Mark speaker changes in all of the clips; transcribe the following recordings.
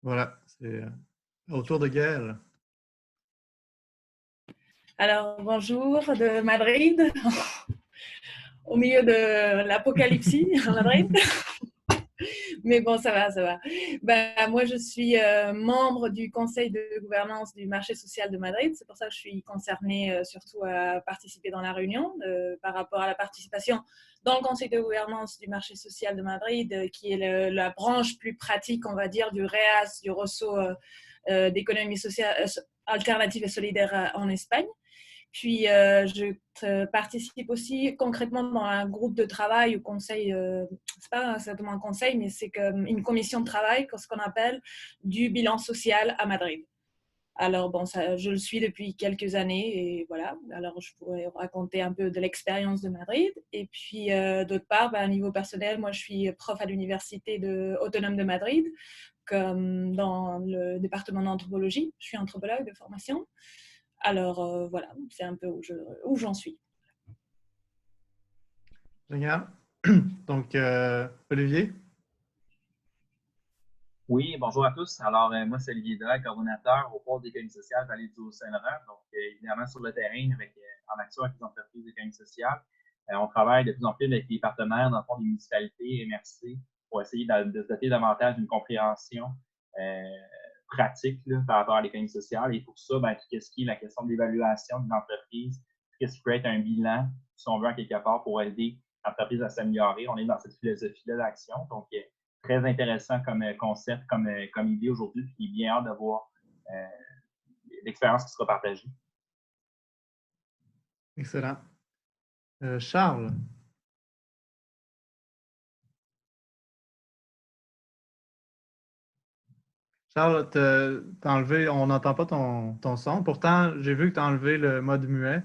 Speaker 1: Voilà, c'est autour de Gaël.
Speaker 2: Alors, bonjour de Madrid, au milieu de l'apocalypse à Madrid. Mais bon, ça va, ça va. Ben, moi, je suis membre du conseil de gouvernance du marché social de Madrid. C'est pour ça que je suis concernée surtout à participer dans la réunion par rapport à la participation dans le conseil de gouvernance du marché social de Madrid, qui est la branche plus pratique, on va dire, du REAS, du réseau d'économie sociale alternative et solidaire en Espagne. Puis, je participe aussi concrètement dans un groupe de travail au conseil, c'est pas exactement un conseil, mais c'est comme une commission de travail, ce qu'on appelle du bilan social à Madrid. Alors, bon, ça, je le suis depuis quelques années et voilà. Alors, je pourrais raconter un peu de l'expérience de Madrid. Et puis, d'autre part, à niveau personnel, moi, je suis prof à l'Université autonome de Madrid, comme dans le département d'anthropologie. Je suis anthropologue de formation. Alors, voilà, c'est un peu où j'en suis.
Speaker 1: Génial. Donc, Olivier?
Speaker 3: Oui, bonjour à tous. Alors, moi, c'est Olivier Drac, coordonnateur au pôle d'économie sociale Vallée du Haut-Saint-Laurent. Donc, évidemment, sur le terrain, en action avec les entreprises d'économie sociale. On travaille de plus en plus avec les partenaires, dans le fond, des municipalités, MRC, pour essayer de se doter davantage d'une compréhension pratique là, par rapport à l'économie sociale. Et pour ça, ben, tout ce qui est la question de l'évaluation d'une entreprise, tout ce qui peut être un bilan, si on veut, en quelque part, pour aider l'entreprise à s'améliorer. On est dans cette philosophie-là d'action. Donc, très intéressant comme concept, comme idée aujourd'hui, puis bien hâte de voir l'expérience qui sera partagée.
Speaker 1: Excellent. Charles? Charles, t'as enlevé, on n'entend pas ton son. Pourtant, j'ai vu que tu as enlevé le mode muet,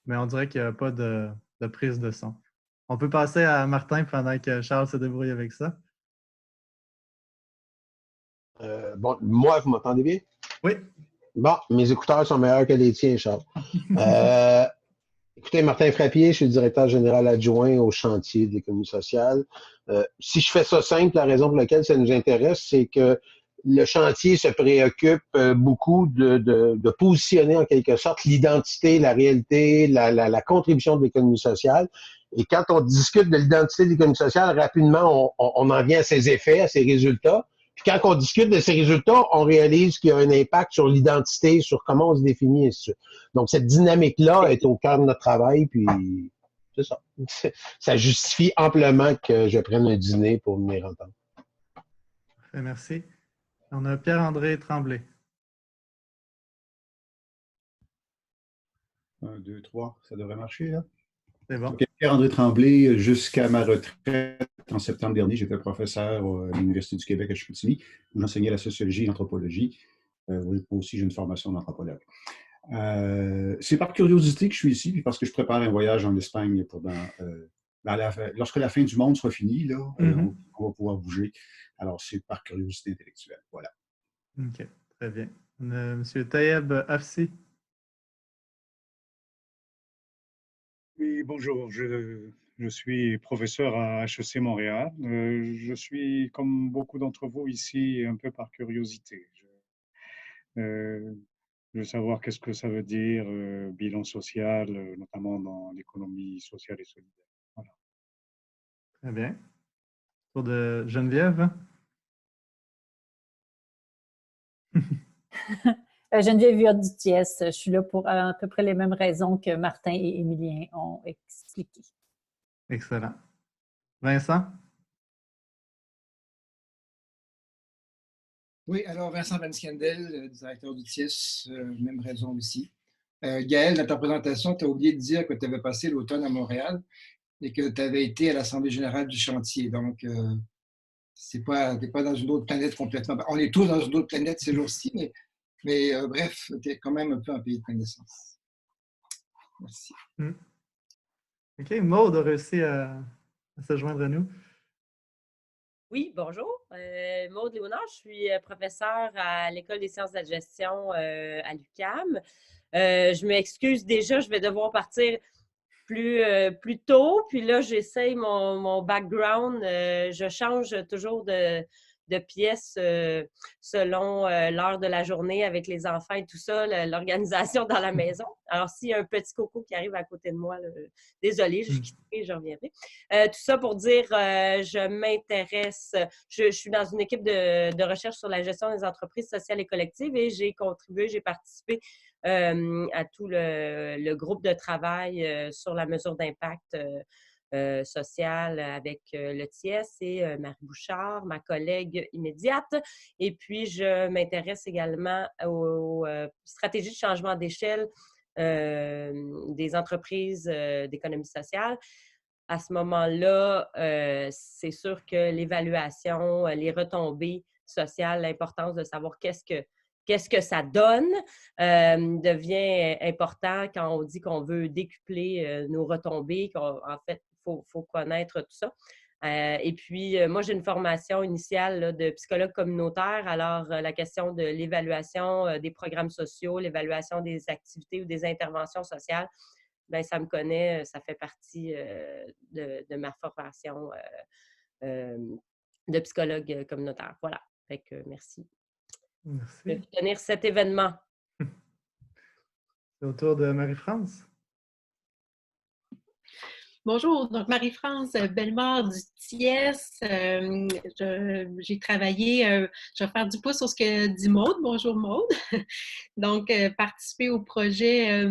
Speaker 1: mais on dirait qu'il n'y a pas de prise de son. On peut passer à Martin pendant que Charles se débrouille avec ça.
Speaker 4: Bon, moi, vous m'entendez bien?
Speaker 1: Oui.
Speaker 4: Bon, mes écouteurs sont meilleurs que les tiens, Charles. Écoutez, Martin Frappier, je suis le directeur général adjoint au chantier de l'économie sociale. Si je fais ça simple, la raison pour laquelle ça nous intéresse, c'est que le chantier se préoccupe beaucoup de positionner en quelque sorte l'identité, la réalité, la contribution de l'économie sociale. Et quand on discute de l'identité de l'économie sociale, rapidement, on en vient à ses effets, à ses résultats. Puis quand on discute de ces résultats, on réalise qu'il y a un impact sur l'identité, sur comment on se définit, et ainsi de suite. Donc, cette dynamique-là est au cœur de notre travail, puis c'est ça. Ça justifie amplement que je prenne un dîner pour venir entendre.
Speaker 1: Merci. On a Pierre-André Tremblay.
Speaker 5: 1, 2, 3, ça devrait marcher, là?
Speaker 1: C'est bon.
Speaker 5: Okay. Pierre-André Tremblay, jusqu'à ma retraite en septembre dernier, j'étais professeur à l'Université du Québec à Chicoutimi, où j'enseignais la sociologie et l'anthropologie. Aussi, j'ai une formation d'anthropologue. C'est par curiosité que je suis ici, puis parce que je prépare un voyage en Espagne lorsque la fin du monde sera finie, là, on va pouvoir bouger. Alors, c'est par curiosité intellectuelle. Voilà.
Speaker 1: OK, très bien. On a M. Taïeb Afsi.
Speaker 6: Oui, bonjour. Je suis professeur à HEC Montréal. Je suis, comme beaucoup d'entre vous ici, un peu par curiosité. Je veux savoir qu'est-ce que ça veut dire bilan social, notamment dans l'économie sociale et solidaire. Voilà.
Speaker 1: Très bien. Pour de Geneviève.
Speaker 7: Geneviève Viard-Dutiès, je suis là pour à peu près les mêmes raisons que Martin et Émilien ont expliquées.
Speaker 1: Excellent. Vincent?
Speaker 8: Oui, alors Vincent Van Scandel, directeur du TIS, même raison aussi. Gaël, dans ta présentation, tu as oublié de dire que tu avais passé l'automne à Montréal et que tu avais été à l'Assemblée générale du chantier. Donc, tu n'es pas dans une autre planète complètement. On est tous dans une autre planète ces jours-ci, mais bref, tu es quand même un peu en pays de connaissance. Merci.
Speaker 1: OK, Maude a réussi à se joindre à nous.
Speaker 9: Oui, bonjour. Maude Léonard, je suis professeure à l'École des sciences de la gestion à l'UQAM. Je m'excuse déjà, je vais devoir partir plus tôt. Puis là, j'essaye mon background. Je change toujours de pièces selon l'heure de la journée avec les enfants et tout ça, l'organisation dans la maison. Alors, s'il y a un petit coco qui arrive à côté de moi, désolée, je quitterai, je reviendrai. Tout ça pour dire, je m'intéresse, je suis dans une équipe de recherche sur la gestion des entreprises sociales et collectives et j'ai contribué, j'ai participé à tout le groupe de travail sur la mesure d'impact social avec le TIES et Marie Bouchard, ma collègue immédiate. Et puis, je m'intéresse également aux stratégies de changement d'échelle des entreprises d'économie sociale. À ce moment-là, c'est sûr que l'évaluation, les retombées sociales, l'importance de savoir qu'est-ce que ça donne devient important quand on dit qu'on veut décupler nos retombées, en fait, il faut connaître tout ça. Et puis, moi, j'ai une formation initiale là, de psychologue communautaire. Alors, la question de l'évaluation des programmes sociaux, l'évaluation des activités ou des interventions sociales, bien, ça me connaît, ça fait partie de ma formation de psychologue communautaire. Voilà. Fait que merci.
Speaker 1: Merci.
Speaker 9: De tenir cet événement.
Speaker 1: C'est au tour de Marie-France.
Speaker 10: Bonjour, donc Marie-France Bellemare du TIES. J'ai travaillé, je vais faire du pouce sur ce que dit Maude. Bonjour Maude. Donc, participer au projet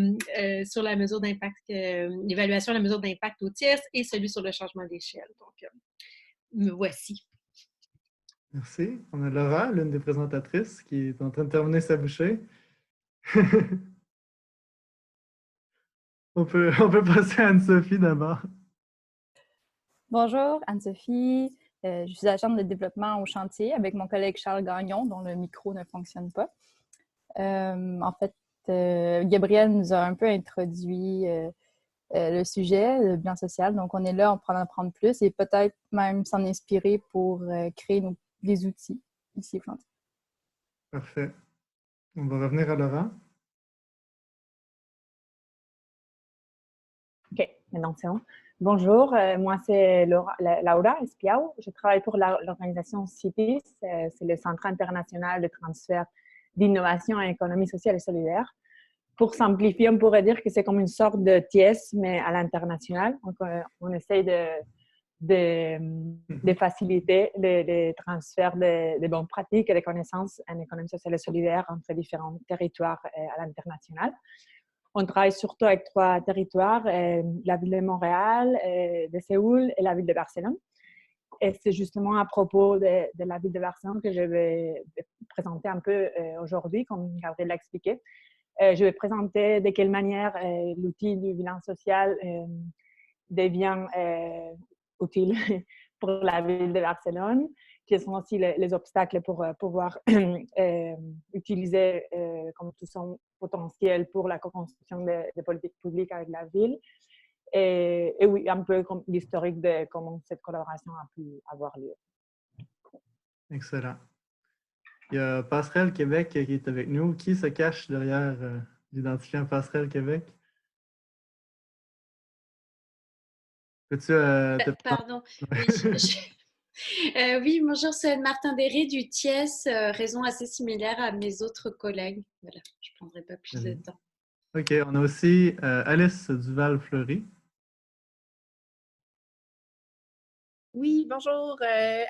Speaker 10: sur la mesure d'impact, l'évaluation de la mesure d'impact au TIES et celui sur le changement d'échelle. Donc, me voici.
Speaker 1: Merci. On a Laura, l'une des présentatrices, qui est en train de terminer sa bouchée. On peut passer à Anne-Sophie d'abord.
Speaker 11: Bonjour, Anne-Sophie. Je suis agente de développement au chantier avec mon collègue Charles Gagnon, dont le micro ne fonctionne pas. En fait, Gabriel nous a un peu introduit le sujet, le bilan social. Donc, on est là pour en apprendre plus et peut-être même s'en inspirer pour créer les outils ici au chantier.
Speaker 1: Parfait. On va revenir à Laura.
Speaker 12: OK, maintenant c'est bon. Bonjour, moi c'est Laura Espiau. Je travaille pour l'organisation CITES, c'est le Centre international de transfert d'innovation en économie sociale et solidaire. Pour simplifier, on pourrait dire que c'est comme une sorte de TIES, mais à l'international. Donc, on essaye de faciliter le transfert de bonnes pratiques et de connaissances en économie sociale et solidaire entre différents territoires à l'international. On travaille surtout avec 3 territoires, la ville de Montréal, de Séoul et la ville de Barcelone. Et c'est justement à propos de la ville de Barcelone que je vais présenter un peu aujourd'hui, comme Gabriel l'a expliqué. Je vais présenter de quelle manière l'outil du bilan social devient utile pour la ville de Barcelone, quels sont aussi les obstacles pour pouvoir utiliser comme tout son potentiel pour la co-construction des politiques publiques avec la ville. Et oui, un peu comme l'historique de comment cette collaboration a pu avoir lieu.
Speaker 1: Excellent. Il y a Passerelle Québec qui est avec nous. Qui se cache derrière l'identifiant Passerelle Québec? Peux-tu
Speaker 13: Pardon. Oui, bonjour, c'est Martin Derry du TIES, raison assez similaire à mes autres collègues. Voilà, je ne prendrai pas plus de temps.
Speaker 1: OK, on a aussi Alice Duval-Fleury.
Speaker 14: Oui, bonjour,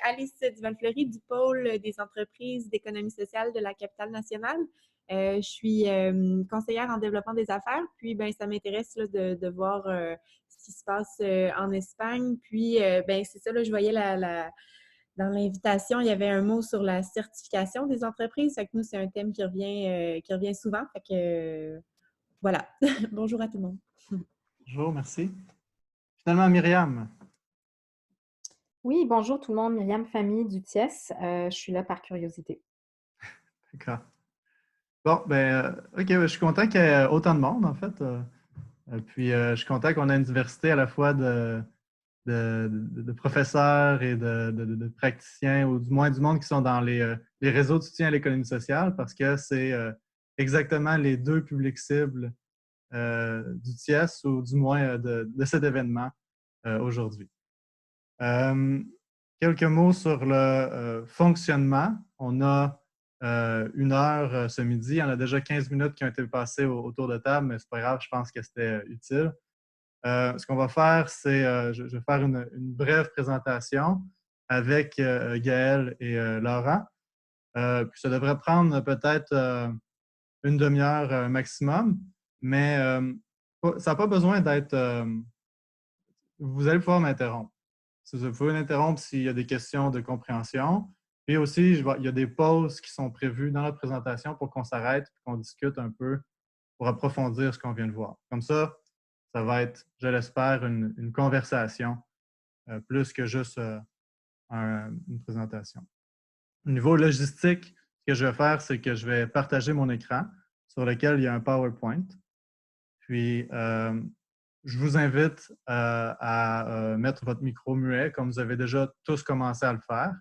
Speaker 14: Alice Duval-Fleury du pôle des entreprises d'économie sociale de la capitale nationale. Je suis conseillère en développement des affaires, puis ben, ça m'intéresse de voir ce qui se passe en Espagne. Puis, ben, c'est ça, là, je voyais dans l'invitation, il y avait un mot sur la certification des entreprises. Fait que nous, c'est un thème qui revient souvent. Fait que voilà. Bonjour à tout le monde.
Speaker 1: Bonjour, merci. Finalement, Myriam.
Speaker 15: Oui, bonjour tout le monde, Myriam Famille du TIES. Je suis là par curiosité.
Speaker 1: D'accord. Bon, ben, OK, je suis content qu'il y ait autant de monde, en fait. Puis, je suis content qu'on ait une diversité à la fois de professeurs et de praticiens, ou du moins du monde qui sont dans les réseaux de soutien à l'économie sociale, parce que c'est exactement les 2 publics cibles du TIES, ou du moins de cet événement aujourd'hui. quelques mots sur le fonctionnement. On a 1 heure ce midi. Il y en a déjà 15 minutes qui ont été passées autour de table, mais c'est pas grave, je pense que c'était utile. Ce qu'on va faire, c'est je vais faire une brève présentation avec Gaël et Laurent. Puis ça devrait prendre peut-être une demi-heure maximum, mais ça n'a pas besoin d'être... vous allez pouvoir m'interrompre. Vous pouvez m'interrompre s'il y a des questions de compréhension. Puis aussi, il y a des pauses qui sont prévues dans la présentation pour qu'on s'arrête et qu'on discute un peu pour approfondir ce qu'on vient de voir. Comme ça va être, je l'espère, une conversation plus que juste une présentation. Au niveau logistique, ce que je vais faire, c'est que je vais partager mon écran sur lequel il y a un PowerPoint. Puis, je vous invite à mettre votre micro muet, comme vous avez déjà tous commencé à le faire.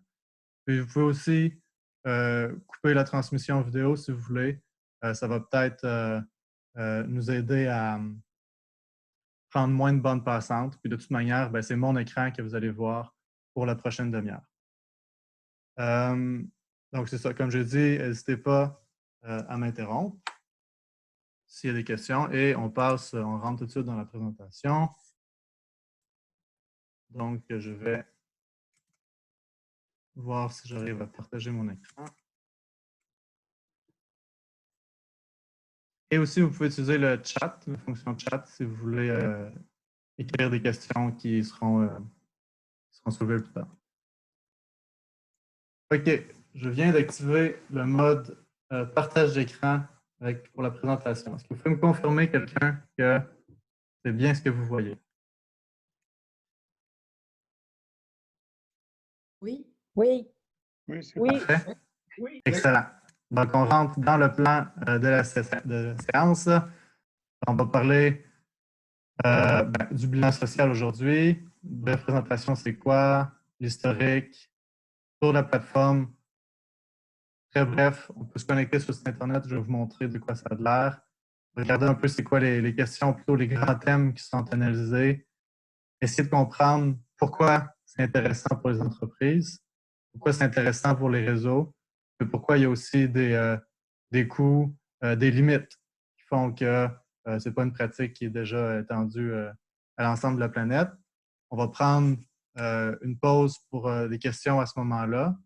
Speaker 1: Puis, vous pouvez aussi couper la transmission vidéo si vous voulez. Ça va peut-être nous aider à prendre moins de bandes passantes. Puis, de toute manière, ben, c'est mon écran que vous allez voir pour la prochaine demi-heure. Donc, c'est ça. Comme je dis, n'hésitez pas à m'interrompre s'il y a des questions. Et on rentre tout de suite dans la présentation. Donc, je vais voir si j'arrive à partager mon écran. Et aussi, vous pouvez utiliser le chat, la fonction chat, si vous voulez écrire des questions qui seront soulevées plus tard. OK, je viens d'activer le mode partage d'écran pour la présentation. Est-ce que vous pouvez me confirmer, quelqu'un, que c'est bien ce que vous voyez?
Speaker 9: Oui.
Speaker 7: Oui.
Speaker 6: Oui, c'est
Speaker 1: parfait. Oui. Excellent. Donc, on rentre dans le plan de la séance. On va parler du bilan social aujourd'hui. Bref présentation, c'est quoi? L'historique, tour de la plateforme. Très bref, on peut se connecter sur le site Internet. Je vais vous montrer de quoi ça a l'air. Regardez un peu c'est quoi les questions, plutôt les grands thèmes qui sont analysés. Essayer de comprendre pourquoi c'est intéressant pour les entreprises, pourquoi c'est intéressant pour les réseaux, et pourquoi il y a aussi des coûts, des limites qui font que ce n'est pas une pratique qui est déjà étendue à l'ensemble de la planète. On va prendre une pause pour des questions à ce moment-là.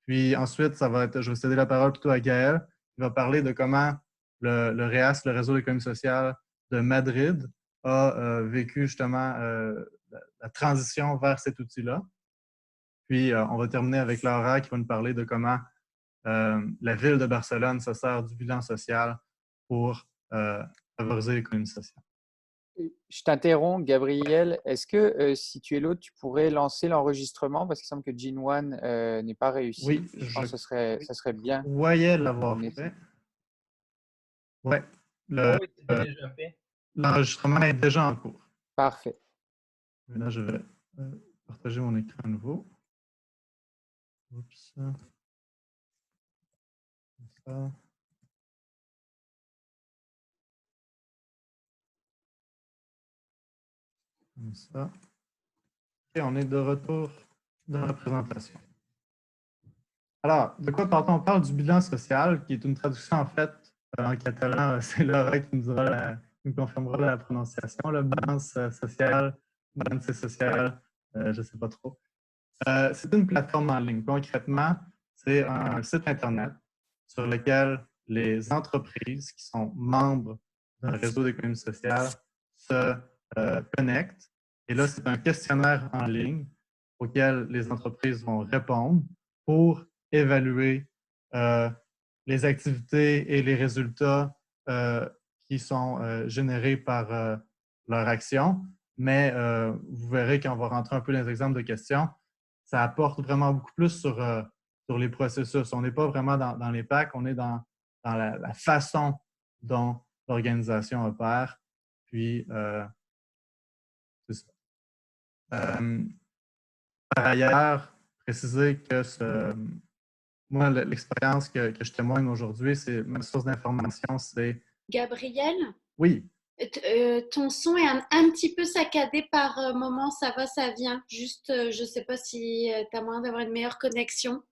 Speaker 1: Puis ensuite, je vais céder la parole plutôt à Gaël, qui va parler de comment le REAS, le Réseau d'économie sociale de Madrid, a vécu justement la transition vers cet outil-là. Puis, on va terminer avec Laura qui va nous parler de comment la ville de Barcelone se sert du bilan social pour favoriser l'économie sociale.
Speaker 16: Je t'interromps, Gabriel. Est-ce que si tu es l'autre, tu pourrais lancer l'enregistrement parce qu'il semble que Gene1 n'est pas réussi.
Speaker 1: Oui,
Speaker 16: je pense que ça serait bien.
Speaker 1: Vous voyez l'avoir fait. Oui,
Speaker 3: déjà fait.
Speaker 1: L'enregistrement est déjà en cours.
Speaker 16: Parfait.
Speaker 1: Là, je vais partager mon écran à nouveau. Oups. Ça. Comme ça. Et on est de retour dans la présentation. Alors, de quoi parle-t-on? On parle du bilan social, qui est une traduction en fait en catalan. C'est Laura qui nous confirmera la prononciation. La balance sociale, balance sociale, je ne sais pas trop. C'est une plateforme en ligne. Concrètement, c'est un site Internet sur lequel les entreprises qui sont membres d'un réseau d'économie sociale se connectent. Et là, c'est un questionnaire en ligne auquel les entreprises vont répondre pour évaluer les activités et les résultats qui sont générés par leur action. Mais vous verrez quand on va rentrer un peu dans les exemples de questions, ça apporte vraiment beaucoup plus sur les processus. On n'est pas vraiment dans les packs, on est dans la façon dont l'organisation opère. Puis, c'est ça. Par ailleurs, préciser que moi, l'expérience que je témoigne aujourd'hui, c'est ma source d'information, c'est...
Speaker 13: Gabriel?
Speaker 1: Oui.
Speaker 13: Ton son est un petit peu saccadé par moment, ça va, ça vient. Juste, je ne sais pas si tu as moyen d'avoir une meilleure connexion.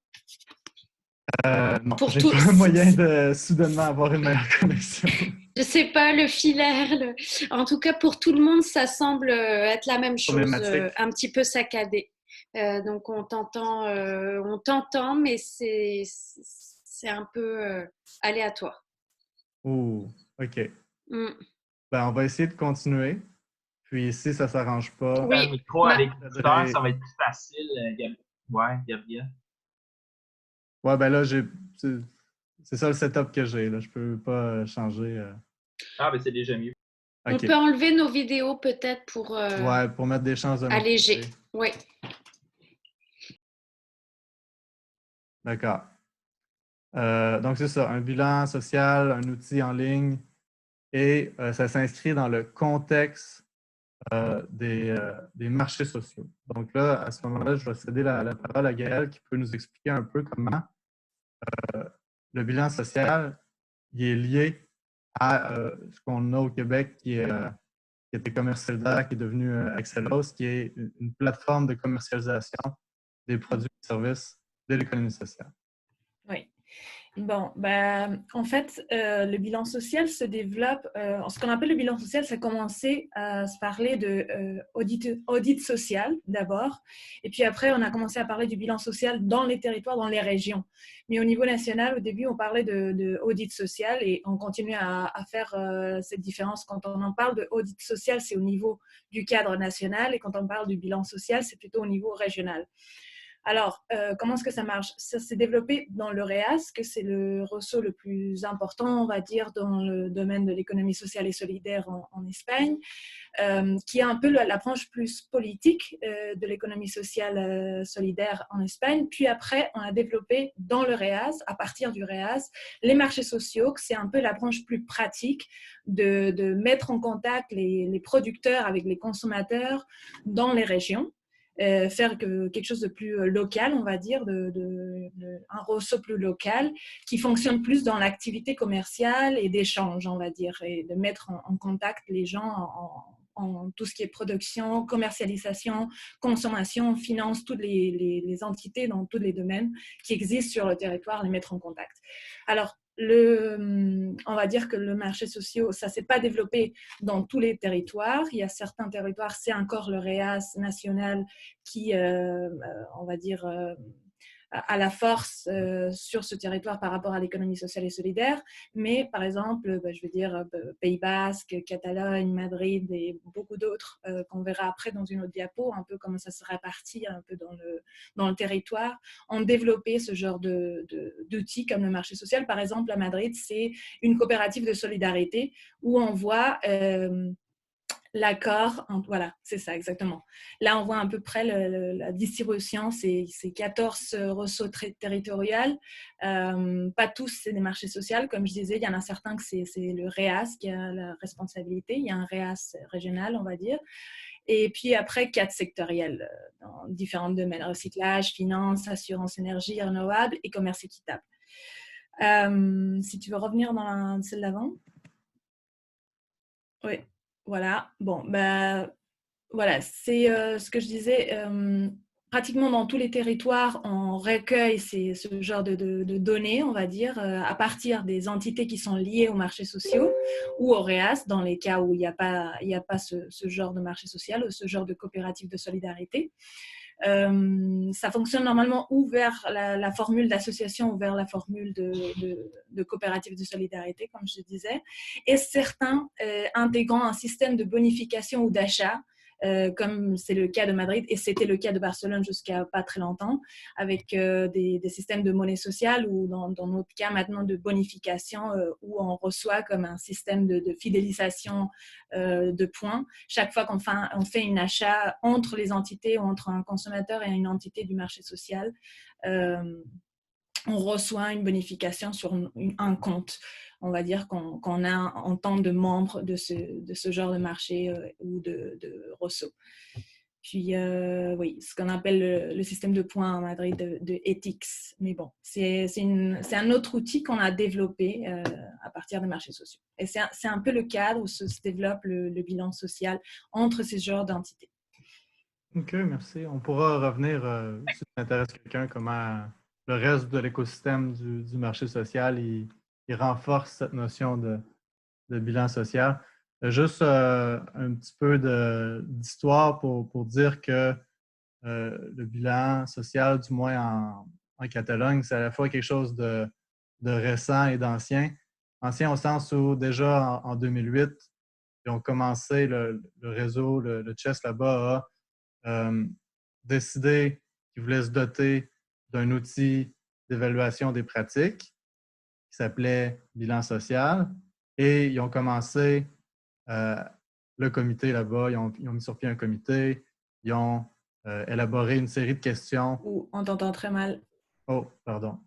Speaker 1: Non,
Speaker 13: Pour
Speaker 1: j'ai
Speaker 13: tout,
Speaker 1: pas moyen de soudainement avoir une meilleure connexion.
Speaker 13: je sais pas, le filaire. En tout cas, pour tout le monde, ça semble être la même chose,
Speaker 1: Problématique.
Speaker 13: un petit peu saccadé. Donc, on t'entend, mais c'est un peu aléatoire.
Speaker 1: Ouh, OK.
Speaker 13: Mm.
Speaker 1: Ben, on va essayer de continuer. Puis si ça ne s'arrange pas,
Speaker 13: Oui.
Speaker 3: Le micro
Speaker 13: Ma-
Speaker 3: avec l'écouteur, ça va être plus facile, Gabriel.
Speaker 1: ouais, ben là, c'est ça le setup que j'ai. Là. Je peux pas changer.
Speaker 3: Ah, ben c'est déjà mieux.
Speaker 13: On
Speaker 1: OK.
Speaker 13: peut enlever nos vidéos peut-être pour
Speaker 1: Ouais, pour mettre des chances de notre
Speaker 13: alléger.
Speaker 1: côté.
Speaker 13: Oui.
Speaker 1: D'accord. Donc, c'est ça, un bilan social, un outil en ligne, et ça s'inscrit dans le contexte des marchés sociaux. Donc là, à ce moment-là, je vais céder la parole à Gaëlle qui peut nous expliquer un peu comment le bilan social il est lié à ce qu'on a au Québec qui était Commercialisable, qui est devenu Excelos, qui est une plateforme de commercialisation des produits et services de l'économie sociale.
Speaker 2: Oui. Bon, ben, en fait, le bilan social se développe. Ce qu'on appelle le bilan social, ça a commencé à se parler de audit social d'abord. Et puis après, on a commencé à parler du bilan social dans les territoires, dans les régions. Mais au niveau national, au début, on parlait de audit social et on continue à faire cette différence. Quand on en parle de audit social, c'est au niveau du cadre national. Et quand on parle du bilan social, c'est plutôt au niveau régional. Alors, comment est-ce que ça marche? Ça s'est développé dans le REAS, que c'est le ressort le plus important, on va dire, dans le domaine de l'économie sociale et solidaire en Espagne, qui est un peu la branche plus politique de l'économie sociale solidaire en Espagne. Puis après, on a développé dans le REAS, à partir du REAS, les marchés sociaux, que c'est un peu la branche plus pratique de mettre en contact les producteurs avec les consommateurs dans les régions. Faire quelque chose de plus local, on va dire, un ressort plus local, qui fonctionne plus dans l'activité commerciale et d'échange, on va dire, et de mettre en contact les gens en tout ce qui est production, commercialisation, consommation, finance, toutes les entités dans tous les domaines qui existent sur le territoire, les mettre en contact. Alors, on va dire que le marché social, ça ne s'est pas développé dans tous les territoires. Il y a certains territoires, c'est encore le REAS national qui, on va dire, à la force sur ce territoire par rapport à l'économie sociale et solidaire. Mais par exemple, je veux dire, Pays Basque, Catalogne, Madrid et beaucoup d'autres qu'on verra après dans une autre diapo, un peu comment ça se répartit un peu dans le territoire, ont développé ce genre d'outils comme le marché social. Par exemple, à Madrid, c'est une coopérative de solidarité où on voit l'accord, voilà, c'est ça exactement. Là, on voit à peu près la distribution, c'est 14 ressources territoriales. Pas tous, c'est des marchés sociaux. Comme je disais, il y en a certains que c'est le REAS qui a la responsabilité. Il y a un REAS régional, on va dire. Et puis après, 4 sectoriels dans différents domaines. Recyclage, finance, assurance énergie renouvelable et commerce équitable. Si tu veux revenir dans celle d'avant. Oui. Voilà, bon, voilà, c'est ce que je disais. Pratiquement dans tous les territoires, on recueille ce genre de données, on va dire, à partir des entités qui sont liées aux marchés sociaux ou au REAS, dans les cas où il n'y a pas ce genre de marché social ou ce genre de coopérative de solidarité. Ça fonctionne normalement ou vers la formule d'association ou vers la formule de coopérative de solidarité, comme je disais, et certains intégrant un système de bonification ou d'achat, comme c'est le cas de Madrid et c'était le cas de Barcelone jusqu'à pas très longtemps, avec des systèmes de monnaie sociale ou dans notre cas maintenant de bonification où on reçoit comme un système de fidélisation de points. Chaque fois qu'on fait un achat entre les entités ou entre un consommateur et une entité du marché social, on reçoit une bonification sur un compte. On va dire qu'on a en tant de membre de ce genre de marché ou de ressort. Puis, oui, ce qu'on appelle le système de points en Madrid de ETIX. Mais bon, c'est un autre outil qu'on a développé à partir des marchés sociaux. Et c'est un peu le cadre où se développe le bilan social entre ces genres d'entités.
Speaker 1: OK, merci. On pourra revenir, si ça intéresse quelqu'un, comment le reste de l'écosystème du marché social, il renforce cette notion de bilan social. Juste un petit peu d'histoire pour dire que le bilan social, du moins en Catalogne, c'est à la fois quelque chose de récent et d'ancien. Ancien au sens où déjà en 2008, ils ont commencé le réseau, le CHESS là-bas a décidé qu'ils voulaient se doter d'un outil d'évaluation des pratiques qui s'appelait bilan social. Et ils ont commencé le comité là-bas, ils ont mis sur pied un comité, ils ont élaboré une série de questions.
Speaker 2: On t'entend très mal.
Speaker 1: Oh, pardon.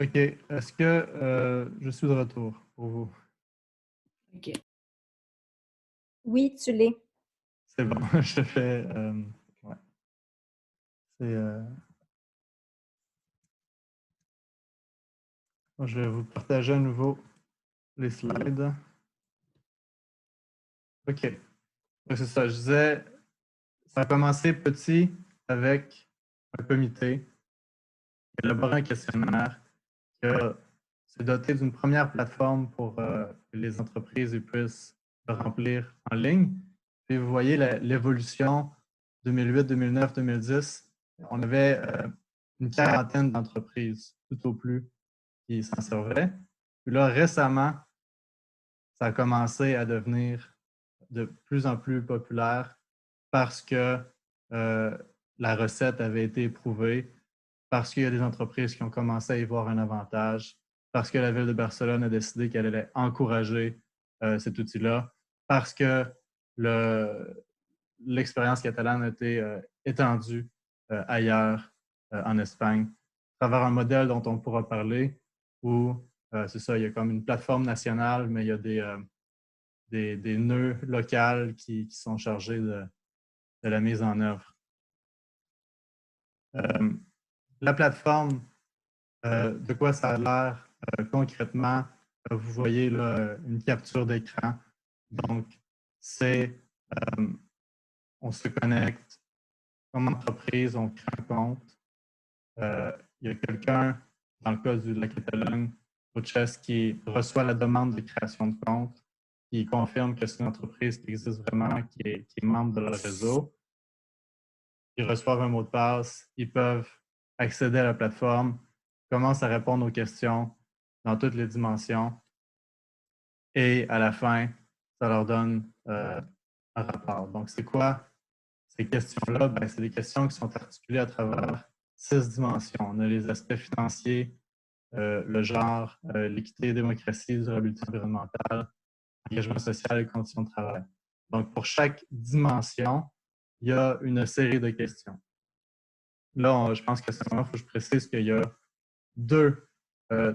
Speaker 1: OK. Est-ce que je suis de retour pour vous?
Speaker 2: OK.
Speaker 15: Oui, tu l'es.
Speaker 1: C'est bon, je fais... ouais. C'est... je vais vous partager à nouveau les slides. OK. C'est ça, je disais, ça a commencé petit avec un comité qui a élaboré un questionnaire qui s'est doté d'une première plateforme pour que les entreprises puissent le remplir en ligne. Et vous voyez l'évolution 2008, 2009, 2010. On avait une quarantaine d'entreprises, tout au plus, qui s'en servaient. Puis là, récemment, ça a commencé à devenir de plus en plus populaire parce que la recette avait été éprouvée, parce qu'il y a des entreprises qui ont commencé à y voir un avantage, parce que la Ville de Barcelone a décidé qu'elle allait encourager cet outil-là, parce que l'expérience catalane a été étendue ailleurs en Espagne, à travers un modèle dont on pourra parler, où c'est ça, il y a comme une plateforme nationale, mais il y a des nœuds locaux qui sont chargés de la mise en œuvre. La plateforme, de quoi ça a l'air concrètement? Vous voyez là une capture d'écran. Donc, c'est on se connecte comme entreprise, on crée un compte. Il y a quelqu'un, dans le cas de la Catalogne, au CHESS, qui reçoit la demande de création de compte, qui confirme que c'est une entreprise qui existe vraiment, qui est membre de leur réseau. Ils reçoivent un mot de passe, ils peuvent accéder à la plateforme, commencent à répondre aux questions dans toutes les dimensions et à la fin, ça leur donne un rapport. Donc, c'est quoi ces questions-là? Ben, c'est des questions qui sont articulées à travers 6 dimensions. On a les aspects financiers, le genre, l'équité, démocratie, durabilité environnementale, engagement social et conditions de travail. Donc, pour chaque dimension, il y a une série de questions. Là, je pense que c'est vraiment, il faut que je précise qu'il y a 2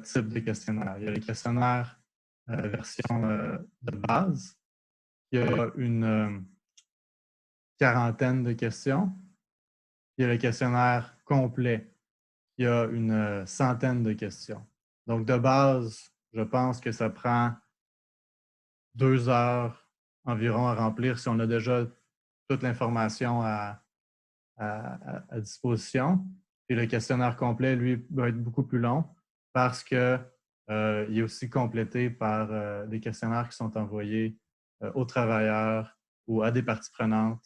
Speaker 1: types de questionnaires. Il y a les questionnaires version de base. Il y a une quarantaine de questions. Il y a le questionnaire complet. Il y a une centaine de questions. Donc, de base, je pense que ça prend 2 heures environ à remplir si on a déjà toute l'information à disposition. Et le questionnaire complet, lui, va être beaucoup plus long parce qu'il est aussi complété par des questionnaires qui sont envoyés aux travailleurs ou à des parties prenantes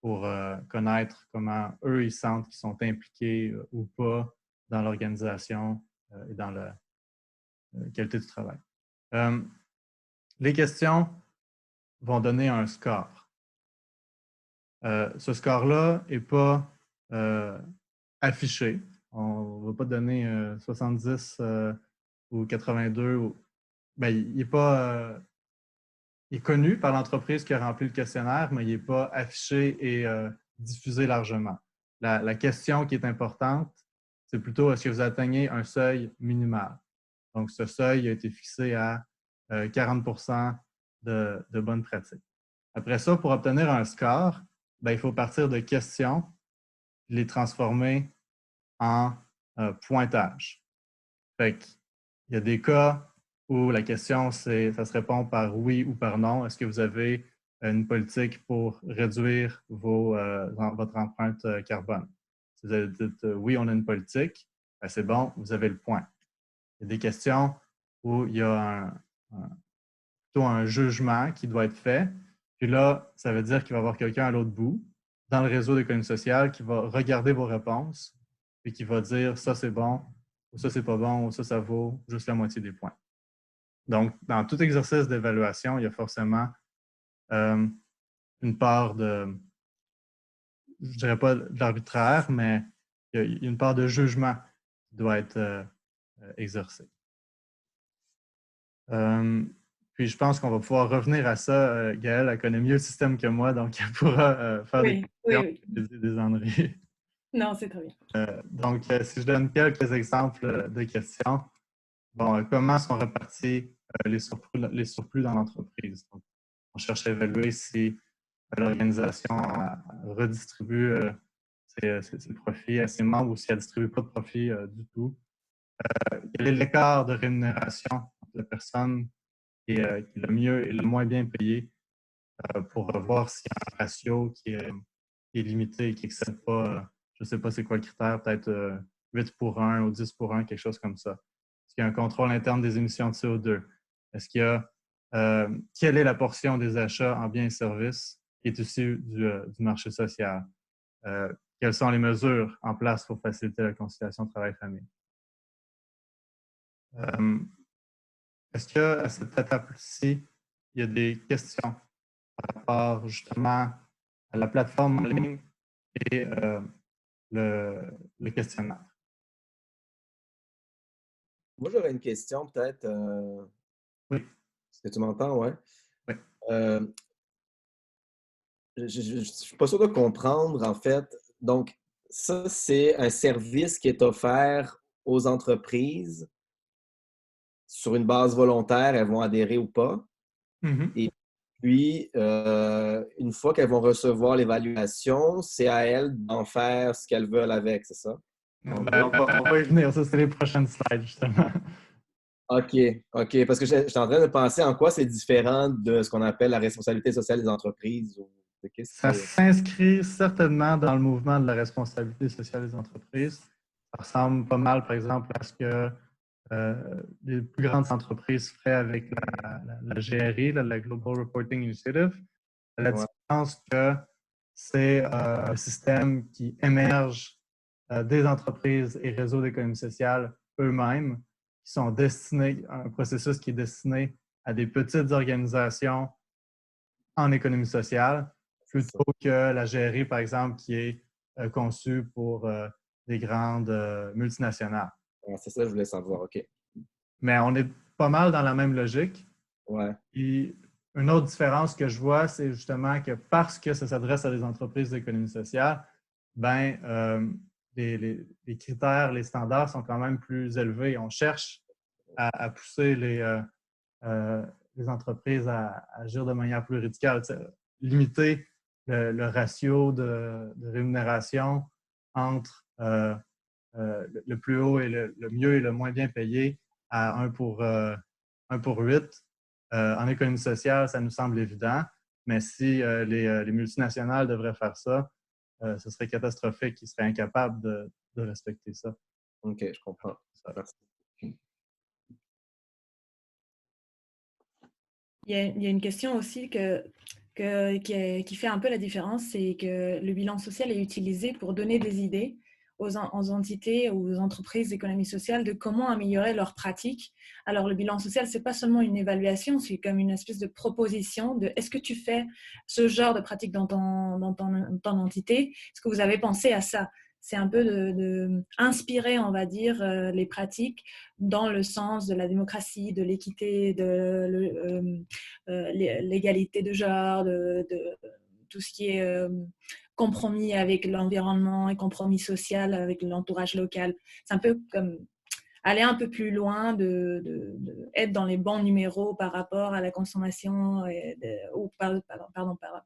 Speaker 1: pour connaître comment eux, ils sentent qu'ils sont impliqués ou pas dans l'organisation et dans la qualité du travail. Les questions vont donner un score. Ce score-là n'est pas affiché. On ne va pas donner 70 ou 82. Ben, il n'est pas... il est connu par l'entreprise qui a rempli le questionnaire, mais il n'est pas affiché et diffusé largement. La question qui est importante, c'est plutôt est-ce que vous atteignez un seuil minimal. Donc, ce seuil a été fixé à 40% de bonnes pratiques. Après ça, pour obtenir un score, ben, il faut partir de questions, les transformer en pointage. Fait qu'il y a des cas où la question, ça se répond par oui ou par non. Est-ce que vous avez une politique pour réduire votre empreinte carbone? Si vous avez dit oui, on a une politique, ben c'est bon, vous avez le point. Il y a des questions où il y a plutôt un jugement qui doit être fait. Puis là, ça veut dire qu'il va y avoir quelqu'un à l'autre bout, dans le réseau d'économie sociale, qui va regarder vos réponses et qui va dire ça c'est bon, ou ça c'est pas bon, ou ça vaut juste la moitié des points. Donc, dans tout exercice d'évaluation, il y a forcément une part de, je dirais pas de l'arbitraire, mais il y a une part de jugement qui doit être exercée. Puis je pense qu'on va pouvoir revenir à ça. Gaëlle, elle connaît mieux le système que moi, donc elle pourra faire des questions des enneries.
Speaker 2: Non, c'est très bien.
Speaker 1: Donc, si je donne quelques exemples de questions, bon, comment sont répartis les surplus dans l'entreprise? On cherche à évaluer si l'organisation redistribue ses profits à ses membres ou si elle ne distribue pas de profit du tout. Quel est l'écart de rémunération entre la personne qui est le mieux et le moins bien payé pour voir s'il y a un ratio qui est limité et qui n'excède pas, je ne sais pas c'est quoi le critère, peut-être 8:1 ou 10:1, quelque chose comme ça. Est-ce qu'il y a un contrôle interne des émissions de CO2? Est-ce qu'il y a quelle est la portion des achats en biens et services qui est issue du marché social? Quelles sont les mesures en place pour faciliter la conciliation travail-famille? Est-ce qu'à cette étape-ci, il y a des questions par rapport justement à la plateforme en ligne et le questionnaire?
Speaker 17: Moi, j'aurais une question peut-être.
Speaker 1: Oui.
Speaker 17: Est-ce que tu m'entends? Ouais.
Speaker 1: Oui.
Speaker 17: Je ne suis pas sûr de comprendre, en fait. Donc, ça, c'est un service qui est offert aux entreprises sur une base volontaire, elles vont adhérer ou pas.
Speaker 1: Mm-hmm.
Speaker 17: Et puis, une fois qu'elles vont recevoir l'évaluation, c'est à elles d'en faire ce qu'elles veulent avec, c'est ça?
Speaker 1: On va y venir, ça, c'est les prochaines slides, justement.
Speaker 17: OK, parce que j'étais en train de penser en quoi c'est différent de ce qu'on appelle la responsabilité sociale des entreprises.
Speaker 1: Ça s'inscrit certainement dans le mouvement de la responsabilité sociale des entreprises. Ça ressemble pas mal, par exemple, à ce que les plus grandes entreprises feraient avec la GRI, la Global Reporting Initiative. La différence que c'est un système qui émerge des entreprises et réseaux d'économie sociale eux-mêmes, qui sont destinés, un processus qui est destiné à des petites organisations en économie sociale, plutôt que la GRI, par exemple, qui est conçue pour des grandes multinationales.
Speaker 17: C'est ça que je voulais savoir, OK.
Speaker 1: Mais on est pas mal dans la même logique.
Speaker 17: Ouais.
Speaker 1: Et une autre différence que je vois, c'est justement que parce que ça s'adresse à des entreprises d'économie sociale, ben, les critères, les standards sont quand même plus élevés. On cherche à pousser les entreprises à agir de manière plus radicale, limiter le ratio de rémunération entre le plus haut et le mieux et le moins bien payé à 1 pour 8. En économie sociale, ça nous semble évident, mais si les multinationales devraient faire ça, ce serait catastrophique. Ils seraient incapables de respecter ça.
Speaker 17: OK, je comprends. Merci.
Speaker 2: Il y a une question aussi qui fait un peu la différence, c'est que le bilan social est utilisé pour donner des idées aux entités ou aux entreprises d'économie sociale de comment améliorer leurs pratiques. Alors, le bilan social, ce n'est pas seulement une évaluation, c'est comme une espèce de proposition de est-ce que tu fais ce genre de pratique dans ton entité? Est-ce que vous avez pensé à ça? C'est un peu de inspirer, on va dire, les pratiques dans le sens de la démocratie, de l'équité, de l'égalité de genre, de tout ce qui est compromis avec l'environnement et compromis social avec l'entourage local. C'est un peu comme aller un peu plus loin, être dans les bons numéros par rapport à la consommation ou par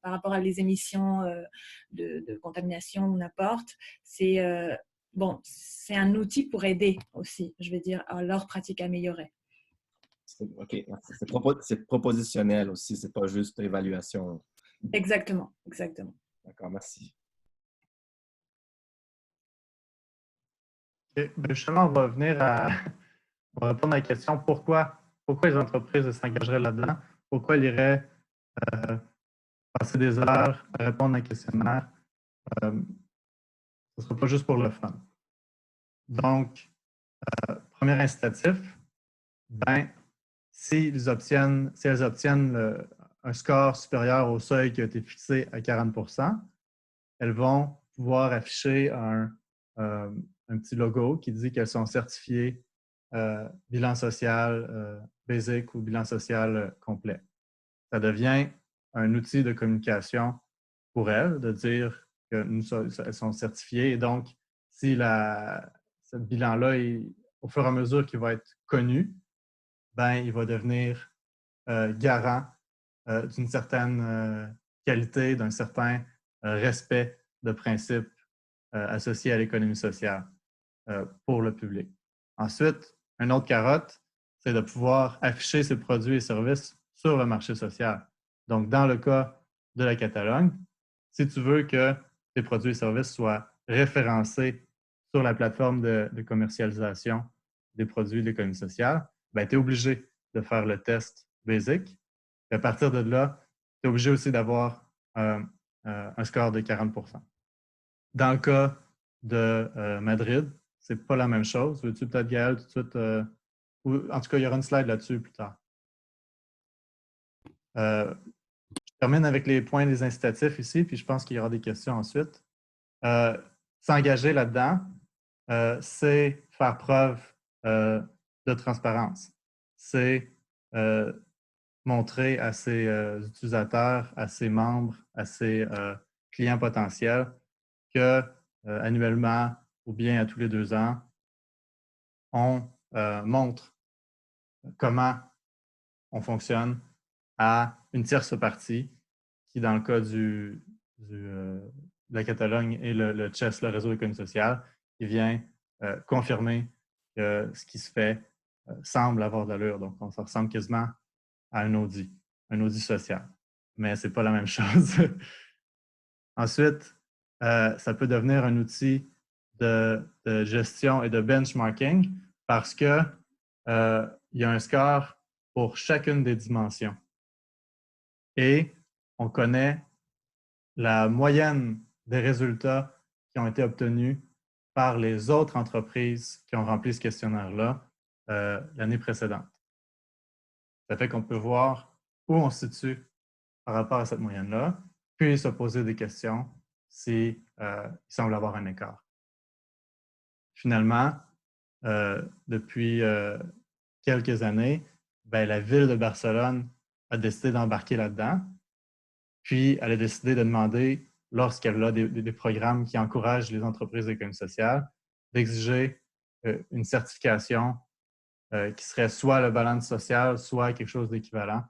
Speaker 2: rapport à les émissions de contamination ou n'importe. C'est c'est un outil pour aider aussi, je veux dire, à leur pratique améliorée.
Speaker 17: OK. C'est propositionnel aussi, c'est pas juste évaluation.
Speaker 2: Exactement, exactement.
Speaker 17: D'accord, merci.
Speaker 1: Okay. Justement, on va répondre à la question pourquoi les entreprises s'engageraient là-dedans, pourquoi elles iraient passer des heures à répondre à un questionnaire. Ce ne sera pas juste pour le fun. Donc, premier incitatif, si elles obtiennent un score supérieur au seuil qui a été fixé à 40 %, elles vont pouvoir afficher un petit logo qui dit qu'elles sont certifiées bilan social basic ou bilan social complet. Ça devient un outil de communication pour elles, de dire qu'elles sont certifiées. Et donc, si ce bilan-là, au fur et à mesure qu'il va être connu, il va devenir garant d'une certaine qualité, d'un certain respect de principes associés à l'économie sociale pour le public. Ensuite, une autre carotte, c'est de pouvoir afficher ces produits et services sur le marché social. Donc, dans le cas de la Catalogne, si tu veux que tes produits et services soient référencés sur la plateforme de commercialisation des produits de l'économie sociale, tu es obligé de faire le test basic. Et à partir de là, tu es obligé aussi d'avoir un score de 40 %. Dans le cas de Madrid, c'est pas la même chose. Veux-tu peut-être, Gaël, tout de suite... en tout cas, il y aura une slide là-dessus plus tard. Je termine avec les points des incitatifs ici, puis je pense qu'il y aura des questions ensuite. S'engager là-dedans, c'est faire preuve de transparence. C'est montrer à ses utilisateurs, à ses membres, à ses clients potentiels que annuellement ou bien à tous les 2 ans, on montre comment on fonctionne à une tierce partie qui, dans le cas de la Catalogne et le CHES, le réseau d'économie sociale, qui vient confirmer que ce qui se fait semble avoir de l'allure. Donc, ça ressemble quasiment à un audit social. Mais ce n'est pas la même chose. Ensuite, ça peut devenir un outil de gestion et de benchmarking parce que il y a un score pour chacune des dimensions. Et on connaît la moyenne des résultats qui ont été obtenus par les autres entreprises qui ont rempli ce questionnaire-là l'année précédente. Ça fait qu'on peut voir où on se situe par rapport à cette moyenne-là, puis se poser des questions s'il semble avoir un écart. Finalement, depuis quelques années, la ville de Barcelone a décidé d'embarquer là-dedans, puis elle a décidé de demander, lorsqu'elle a des programmes qui encouragent les entreprises d'économie sociale, d'exiger une certification qui serait soit le balance social, soit quelque chose d'équivalent.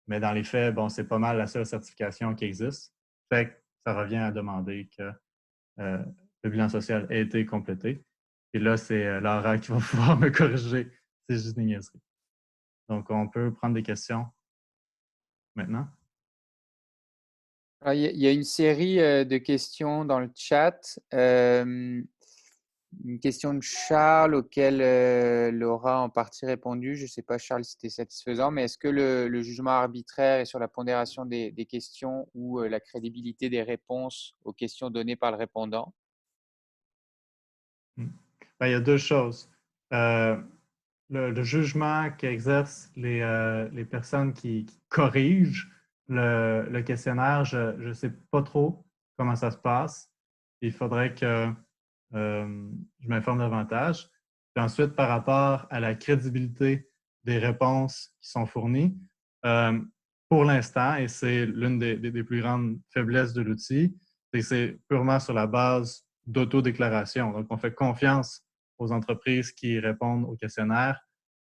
Speaker 1: Mais dans les faits, c'est pas mal la seule certification qui existe. Fait que ça revient à demander que le bilan social ait été complété. Et là, c'est Laura qui va pouvoir me corriger. C'est juste une niaiserie. Donc, on peut prendre des questions maintenant.
Speaker 16: Alors, il y a une série de questions dans le chat. Une question de Charles auquel Laura a en partie répondu. Je ne sais pas, Charles, si c'était satisfaisant, mais est-ce que le jugement arbitraire est sur la pondération des questions ou la crédibilité des réponses aux questions données par le répondant?
Speaker 1: Il y a 2 choses. Le jugement qu'exercent les personnes qui corrigent le questionnaire, je ne sais pas trop comment ça se passe. Il faudrait que je m'informe davantage. Puis ensuite, par rapport à la crédibilité des réponses qui sont fournies, pour l'instant, et c'est l'une des plus grandes faiblesses de l'outil, c'est purement sur la base d'autodéclaration. Donc, on fait confiance aux entreprises qui répondent au questionnaire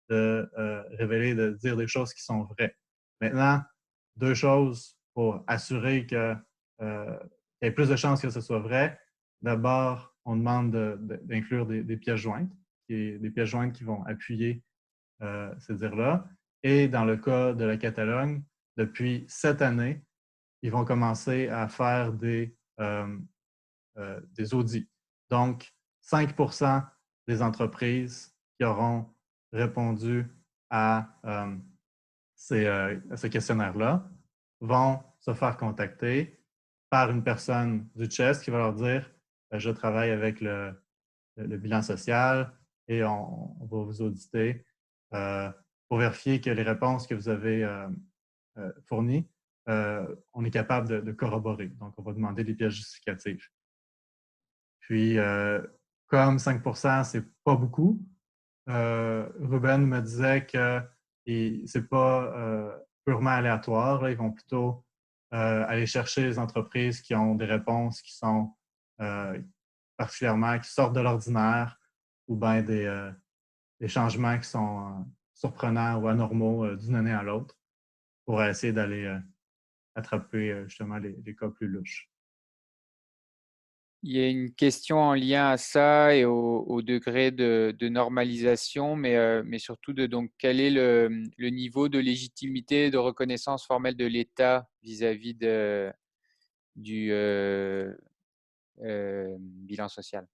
Speaker 1: de révéler, de dire des choses qui sont vraies. Maintenant, deux choses pour assurer qu'il y ait plus de chances que ce soit vrai. D'abord, on demande d'inclure des pièces jointes, des pièces jointes qui vont appuyer ces dires-là. Et dans le cas de la Catalogne, depuis cette année, ils vont commencer à faire des audits. Donc, 5% des entreprises qui auront répondu à ce questionnaire-là vont se faire contacter par une personne du CHES qui va leur dire je travaille avec le bilan social et on va vous auditer pour vérifier que les réponses que vous avez fournies, on est capable de corroborer. Donc, on va demander des pièces justificatives. Puis, comme 5%, c'est pas beaucoup, Ruben me disait que c'est pas purement aléatoire. Là, ils vont plutôt aller chercher les entreprises qui ont des réponses qui sont particulièrement, qui sortent de l'ordinaire ou bien des changements qui sont surprenants ou anormaux d'une année à l'autre pour essayer d'aller attraper justement les cas plus louches.
Speaker 16: Il y a une question en lien à ça et au degré de normalisation, mais surtout donc, quel est le niveau de légitimité, de reconnaissance formelle de l'État vis-à-vis du bilan social?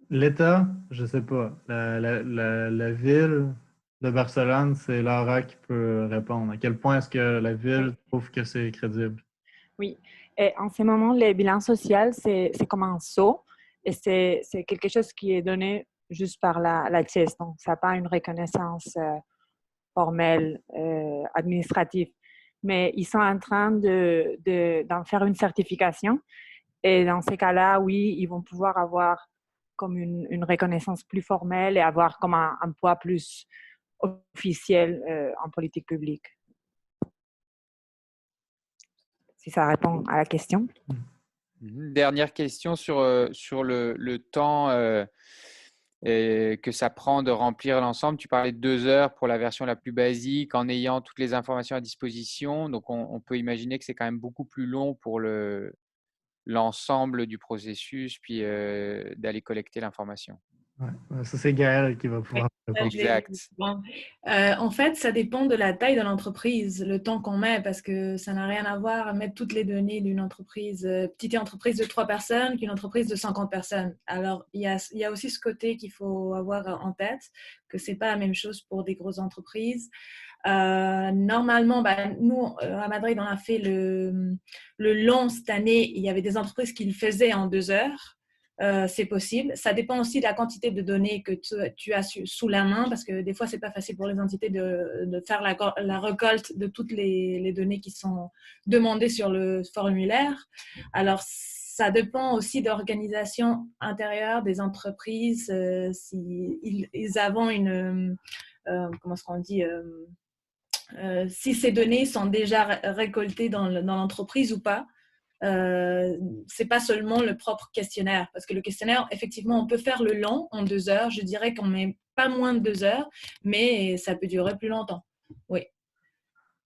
Speaker 1: L'État, je ne sais pas. La ville de Barcelone, c'est Laura qui peut répondre. À quel point est-ce que la ville trouve que c'est crédible?
Speaker 12: Oui, et en ce moment, le bilan social, c'est comme un saut et c'est quelque chose qui est donné juste par la TIES. Donc, ça n'a pas une reconnaissance formelle, administrative. Mais ils sont en train d'en faire une certification et dans ces cas-là, oui, ils vont pouvoir avoir comme une reconnaissance plus formelle et avoir comme un poids plus officiel en politique publique. Si ça répond à la question.
Speaker 16: Dernière question sur le temps que ça prend de remplir l'ensemble. Tu parlais de 2 heures pour la version la plus basique en ayant toutes les informations à disposition. Donc, on peut imaginer que c'est quand même beaucoup plus long pour l'ensemble du processus, puis d'aller collecter l'information.
Speaker 1: Ouais, ça, c'est Gaël qui va pouvoir répondre.
Speaker 16: Exact.
Speaker 2: En fait, ça dépend de la taille de l'entreprise, le temps qu'on met, parce que ça n'a rien à voir à mettre toutes les données d'une entreprise, petite entreprise de 3 personnes qu'une entreprise de 50 personnes. Alors, il y a aussi ce côté qu'il faut avoir en tête, que ce n'est pas la même chose pour des grosses entreprises. Normalement, nous, à Madrid, on a fait le long cette année. Il y avait des entreprises qui le faisaient en 2 heures. C'est possible. Ça dépend aussi de la quantité de données que tu as sous la main, parce que des fois, ce n'est pas facile pour les entités de faire la récolte de toutes les données qui sont demandées sur le formulaire. Alors, ça dépend aussi de l'organisation intérieure des entreprises, si ils ont une... comment est-ce qu'on dit si ces données sont déjà récoltées dans l'entreprise ou pas. C'est pas seulement le propre questionnaire, parce que le questionnaire, effectivement, on peut faire le long en 2 heures. Je dirais qu'on met pas moins de 2 heures, mais ça peut durer plus longtemps. Oui,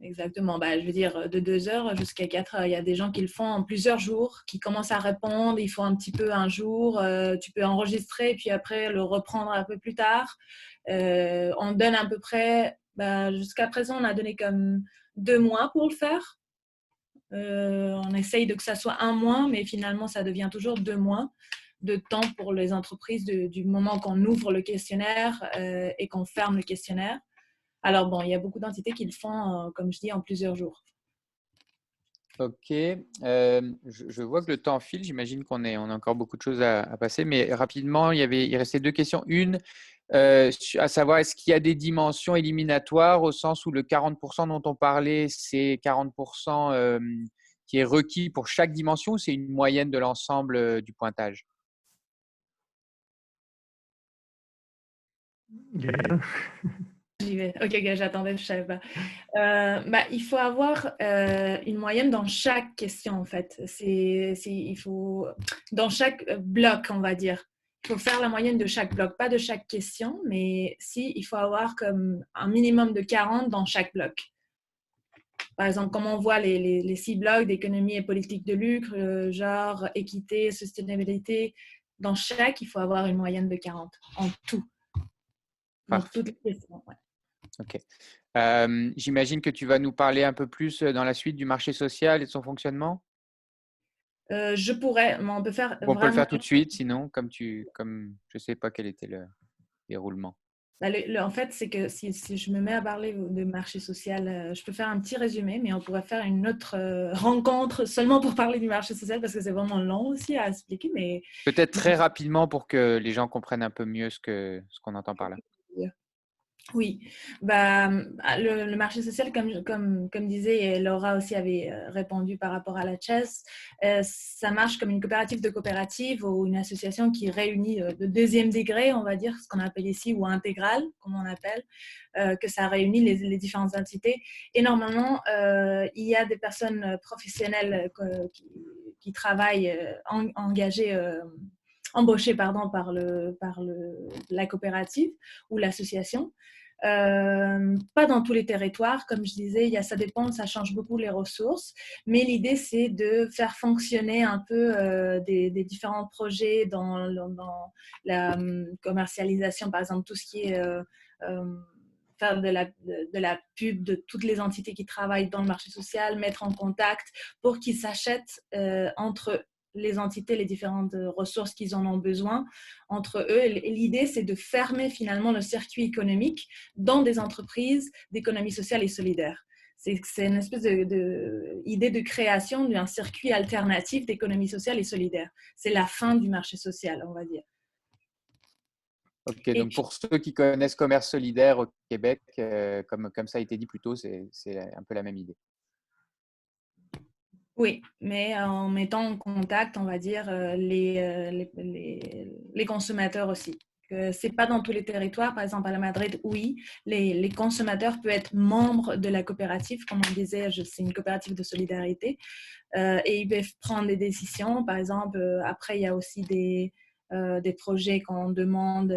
Speaker 2: exactement. Je veux dire, de 2 heures jusqu'à 4 heures. Il y a des gens qui le font en plusieurs jours, qui commencent à répondre. Il faut un petit peu un jour. Tu peux enregistrer et puis après le reprendre un peu plus tard. On donne à peu près, jusqu'à présent, on a donné comme 2 mois pour le faire. On essaye que ça soit 1 mois, mais finalement, ça devient toujours 2 mois de temps pour les entreprises du moment qu'on ouvre le questionnaire et qu'on ferme le questionnaire. Alors bon, il y a beaucoup d'entités qui le font, comme je dis, en plusieurs jours.
Speaker 16: Ok. Je vois que le temps file. J'imagine qu'on a encore beaucoup de choses à passer, mais rapidement, il restait 2 questions. Une, à savoir, est-ce qu'il y a des dimensions éliminatoires au sens où le 40% dont on parlait, c'est 40% qui est requis pour chaque dimension, ou c'est une moyenne de l'ensemble du pointage?
Speaker 2: J'y vais. Ok, j'attendais, je ne savais pas. Il faut avoir une moyenne dans chaque question, en fait. Il faut, dans chaque bloc, on va dire. faut faire la moyenne de chaque bloc, pas de chaque question, mais si, il faut avoir comme un minimum de 40 dans chaque bloc. Par exemple, comme on voit les 6 blocs d'économie et politique de lucre, genre équité, sustainabilité, dans chaque, il faut avoir une moyenne de 40 en tout. Dans toutes les questions. Ouais.
Speaker 16: OK. J'imagine que tu vas nous parler un peu plus dans la suite du marché social et de son fonctionnement.
Speaker 2: Je pourrais, mais on peut faire.
Speaker 16: On peut le faire tout de suite, sinon, comme je ne sais pas quel était le déroulement.
Speaker 2: En fait, c'est que si je me mets à parler de marché social, je peux faire un petit résumé, mais on pourrait faire une autre rencontre seulement pour parler du marché social parce que c'est vraiment long aussi à expliquer. Mais
Speaker 16: peut-être très rapidement pour que les gens comprennent un peu mieux ce qu'on entend par là.
Speaker 2: Oui, le marché social, comme disait, et Laura aussi avait répondu par rapport à la CHES, ça marche comme une coopérative de coopératives ou une association qui réunit de deuxième degré, on va dire, ce qu'on appelle ici, ou intégrale, comme on appelle, que ça réunit les différentes entités. Et normalement, il y a des personnes professionnelles qui travaillent engagées. Embauchés par la coopérative ou l'association. Pas dans tous les territoires, comme je disais, ça dépend, ça change beaucoup les ressources, mais l'idée c'est de faire fonctionner un peu des différents projets dans la commercialisation, par exemple tout ce qui est faire de la pub de toutes les entités qui travaillent dans le marché social, mettre en contact pour qu'ils s'achètent entre les entités, les différentes ressources qu'ils en ont besoin entre eux. Et l'idée, c'est de fermer finalement le circuit économique dans des entreprises d'économie sociale et solidaire. C'est une espèce d'idée de création d'un circuit alternatif d'économie sociale et solidaire. C'est la fin du marché social, on va dire.
Speaker 16: Ok, donc pour ceux qui connaissent Commerce solidaire au Québec, comme ça a été dit plus tôt, c'est un peu la même idée.
Speaker 2: Oui, mais en mettant en contact, on va dire, les consommateurs aussi. Ce n'est pas dans tous les territoires. Par exemple, à la Madrid, oui, les consommateurs peuvent être membres de la coopérative. Comme on disait, c'est une coopérative de solidarité. Et ils peuvent prendre des décisions. Par exemple, après, il y a aussi des projets qu'on demande,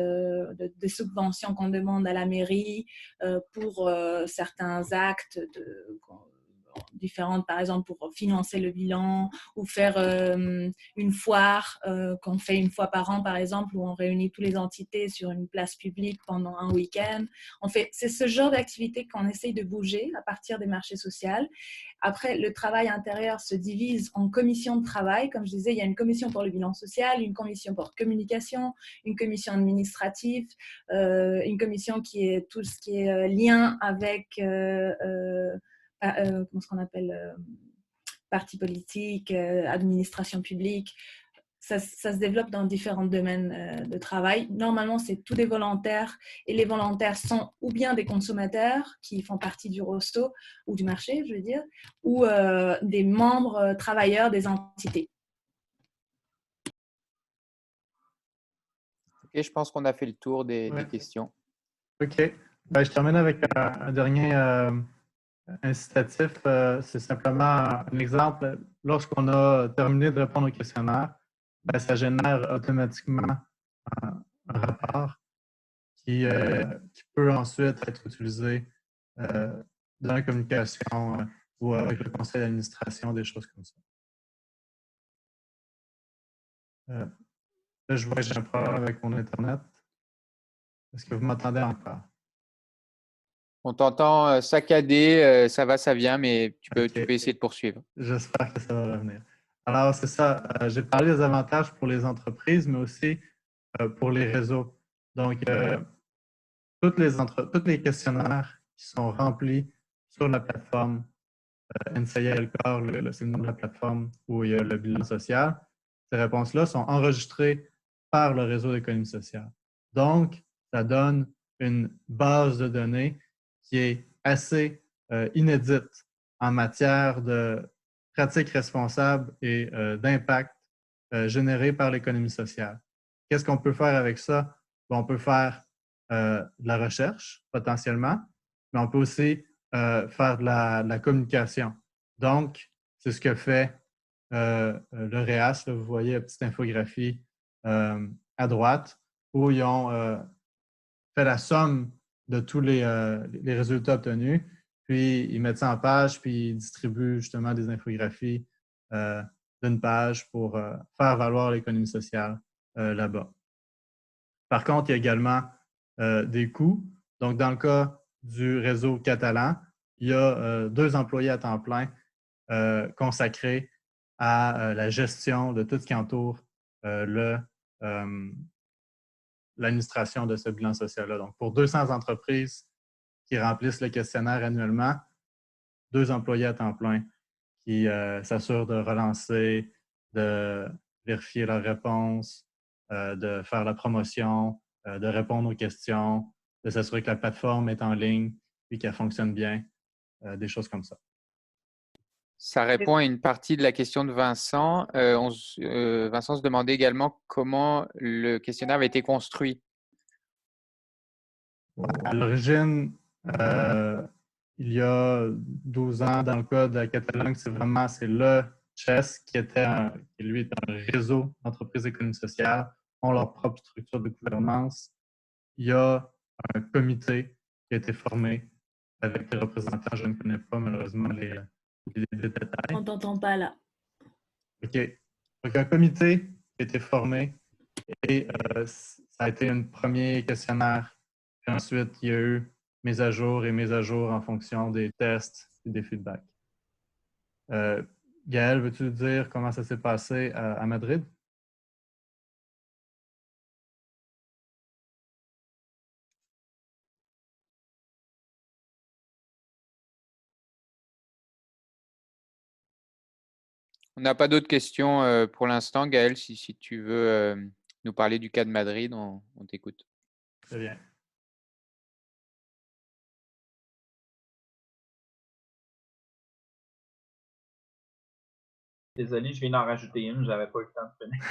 Speaker 2: des subventions qu'on demande à la mairie pour certains actes différentes, par exemple pour financer le bilan ou faire une foire qu'on fait une fois par an, par exemple, où on réunit toutes les entités sur une place publique pendant un week-end. C'est ce genre d'activité qu'on essaye de bouger à partir des marchés sociaux. Après, le travail intérieur se divise en commissions de travail. Comme je disais, il y a une commission pour le bilan social, une commission pour communication, une commission administrative, une commission qui est tout ce qui est lien avec comment ce qu'on appelle parti politique, administration publique. Ça se développe dans différents domaines de travail. Normalement, c'est tous des volontaires et les volontaires sont ou bien des consommateurs qui font partie du ROSTO ou du marché, je veux dire, ou des membres travailleurs des entités.
Speaker 16: Ok, je pense qu'on a fait le tour des questions.
Speaker 1: OK. Je termine avec un dernier incitatif. C'est simplement un exemple. Lorsqu'on a terminé de répondre au questionnaire, ça génère automatiquement un rapport qui peut ensuite être utilisé dans la communication ou avec le conseil d'administration, des choses comme ça. Là, je vois que j'ai un problème avec mon Internet. Est-ce que vous m'entendez encore?
Speaker 16: On t'entend saccadé, ça va, ça vient, mais tu peux essayer de poursuivre.
Speaker 1: J'espère que ça va revenir. Alors, c'est ça. J'ai parlé des avantages pour les entreprises, mais aussi pour les réseaux. Donc, tous les questionnaires qui sont remplis sur la plateforme NCIL Core, c'est le nom de la plateforme où il y a le bilan social, ces réponses-là sont enregistrées par le réseau d'économie sociale. Donc, ça donne une base de données qui est assez inédite en matière de pratiques responsables et d'impact générés par l'économie sociale. Qu'est-ce qu'on peut faire avec ça? On peut faire de la recherche, potentiellement, mais on peut aussi faire de la communication. Donc, c'est ce que fait le REAS. Là, vous voyez la petite infographie à droite où ils ont fait la somme de tous les résultats obtenus, puis ils mettent ça en page, puis ils distribuent justement des infographies d'une page pour faire valoir l'économie sociale là-bas. Par contre, il y a également des coûts. Donc, dans le cas du réseau catalan, il y a 2 employés à temps plein consacrés à la gestion de tout ce qui entoure l'administration de ce bilan social-là. Donc, pour 200 entreprises qui remplissent le questionnaire annuellement, 2 employés à temps plein qui s'assurent de relancer, de vérifier leurs réponses, de faire la promotion, de répondre aux questions, de s'assurer que la plateforme est en ligne et qu'elle fonctionne bien, des choses comme ça.
Speaker 16: Ça répond à une partie de la question de Vincent. Vincent se demandait également comment le questionnaire avait été construit.
Speaker 1: À l'origine, il y a 12 ans, dans le cas de la Catalogne, c'est le CHES qui lui est un réseau d'entreprises d'économie sociale, ont leur propre structure de gouvernance. Il y a un comité qui a été formé avec des représentants. Je ne connais pas malheureusement les détails.
Speaker 2: On ne t'entend pas là.
Speaker 1: OK. Donc, un comité qui a été formé et ça a été un premier questionnaire. Puis ensuite, il y a eu mise à jour et mise à jour en fonction des tests et des feedbacks. Gaël, veux-tu dire comment ça s'est passé à Madrid?
Speaker 16: On n'a pas d'autres questions pour l'instant. Gaël, si tu veux nous parler du cas de Madrid, on t'écoute.
Speaker 1: Très bien.
Speaker 3: Désolé, je viens d'en rajouter une, je n'avais pas eu le temps de finir.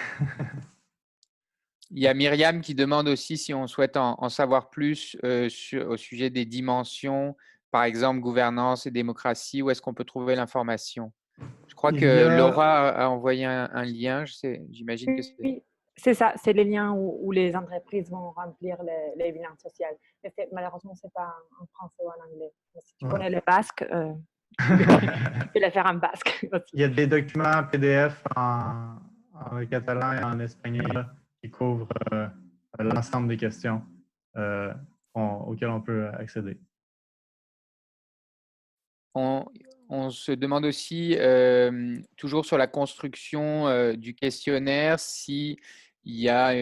Speaker 16: Il y a Myriam qui demande aussi si on souhaite en savoir plus au sujet des dimensions, par exemple gouvernance et démocratie, où est-ce qu'on peut trouver l'information? Je crois que Laura a envoyé un lien, j'imagine que c'est…
Speaker 12: Oui, c'est ça, c'est les liens où les entreprises vont remplir les bilans sociaux. Malheureusement, ce n'est pas en français ou en anglais. Mais si tu connais le basque, tu peux le faire en basque aussi.
Speaker 1: Il y a des documents PDF en catalan et en espagnol qui couvrent l'ensemble des questions auxquelles on peut accéder.
Speaker 16: On se demande aussi, toujours sur la construction du questionnaire, si ça a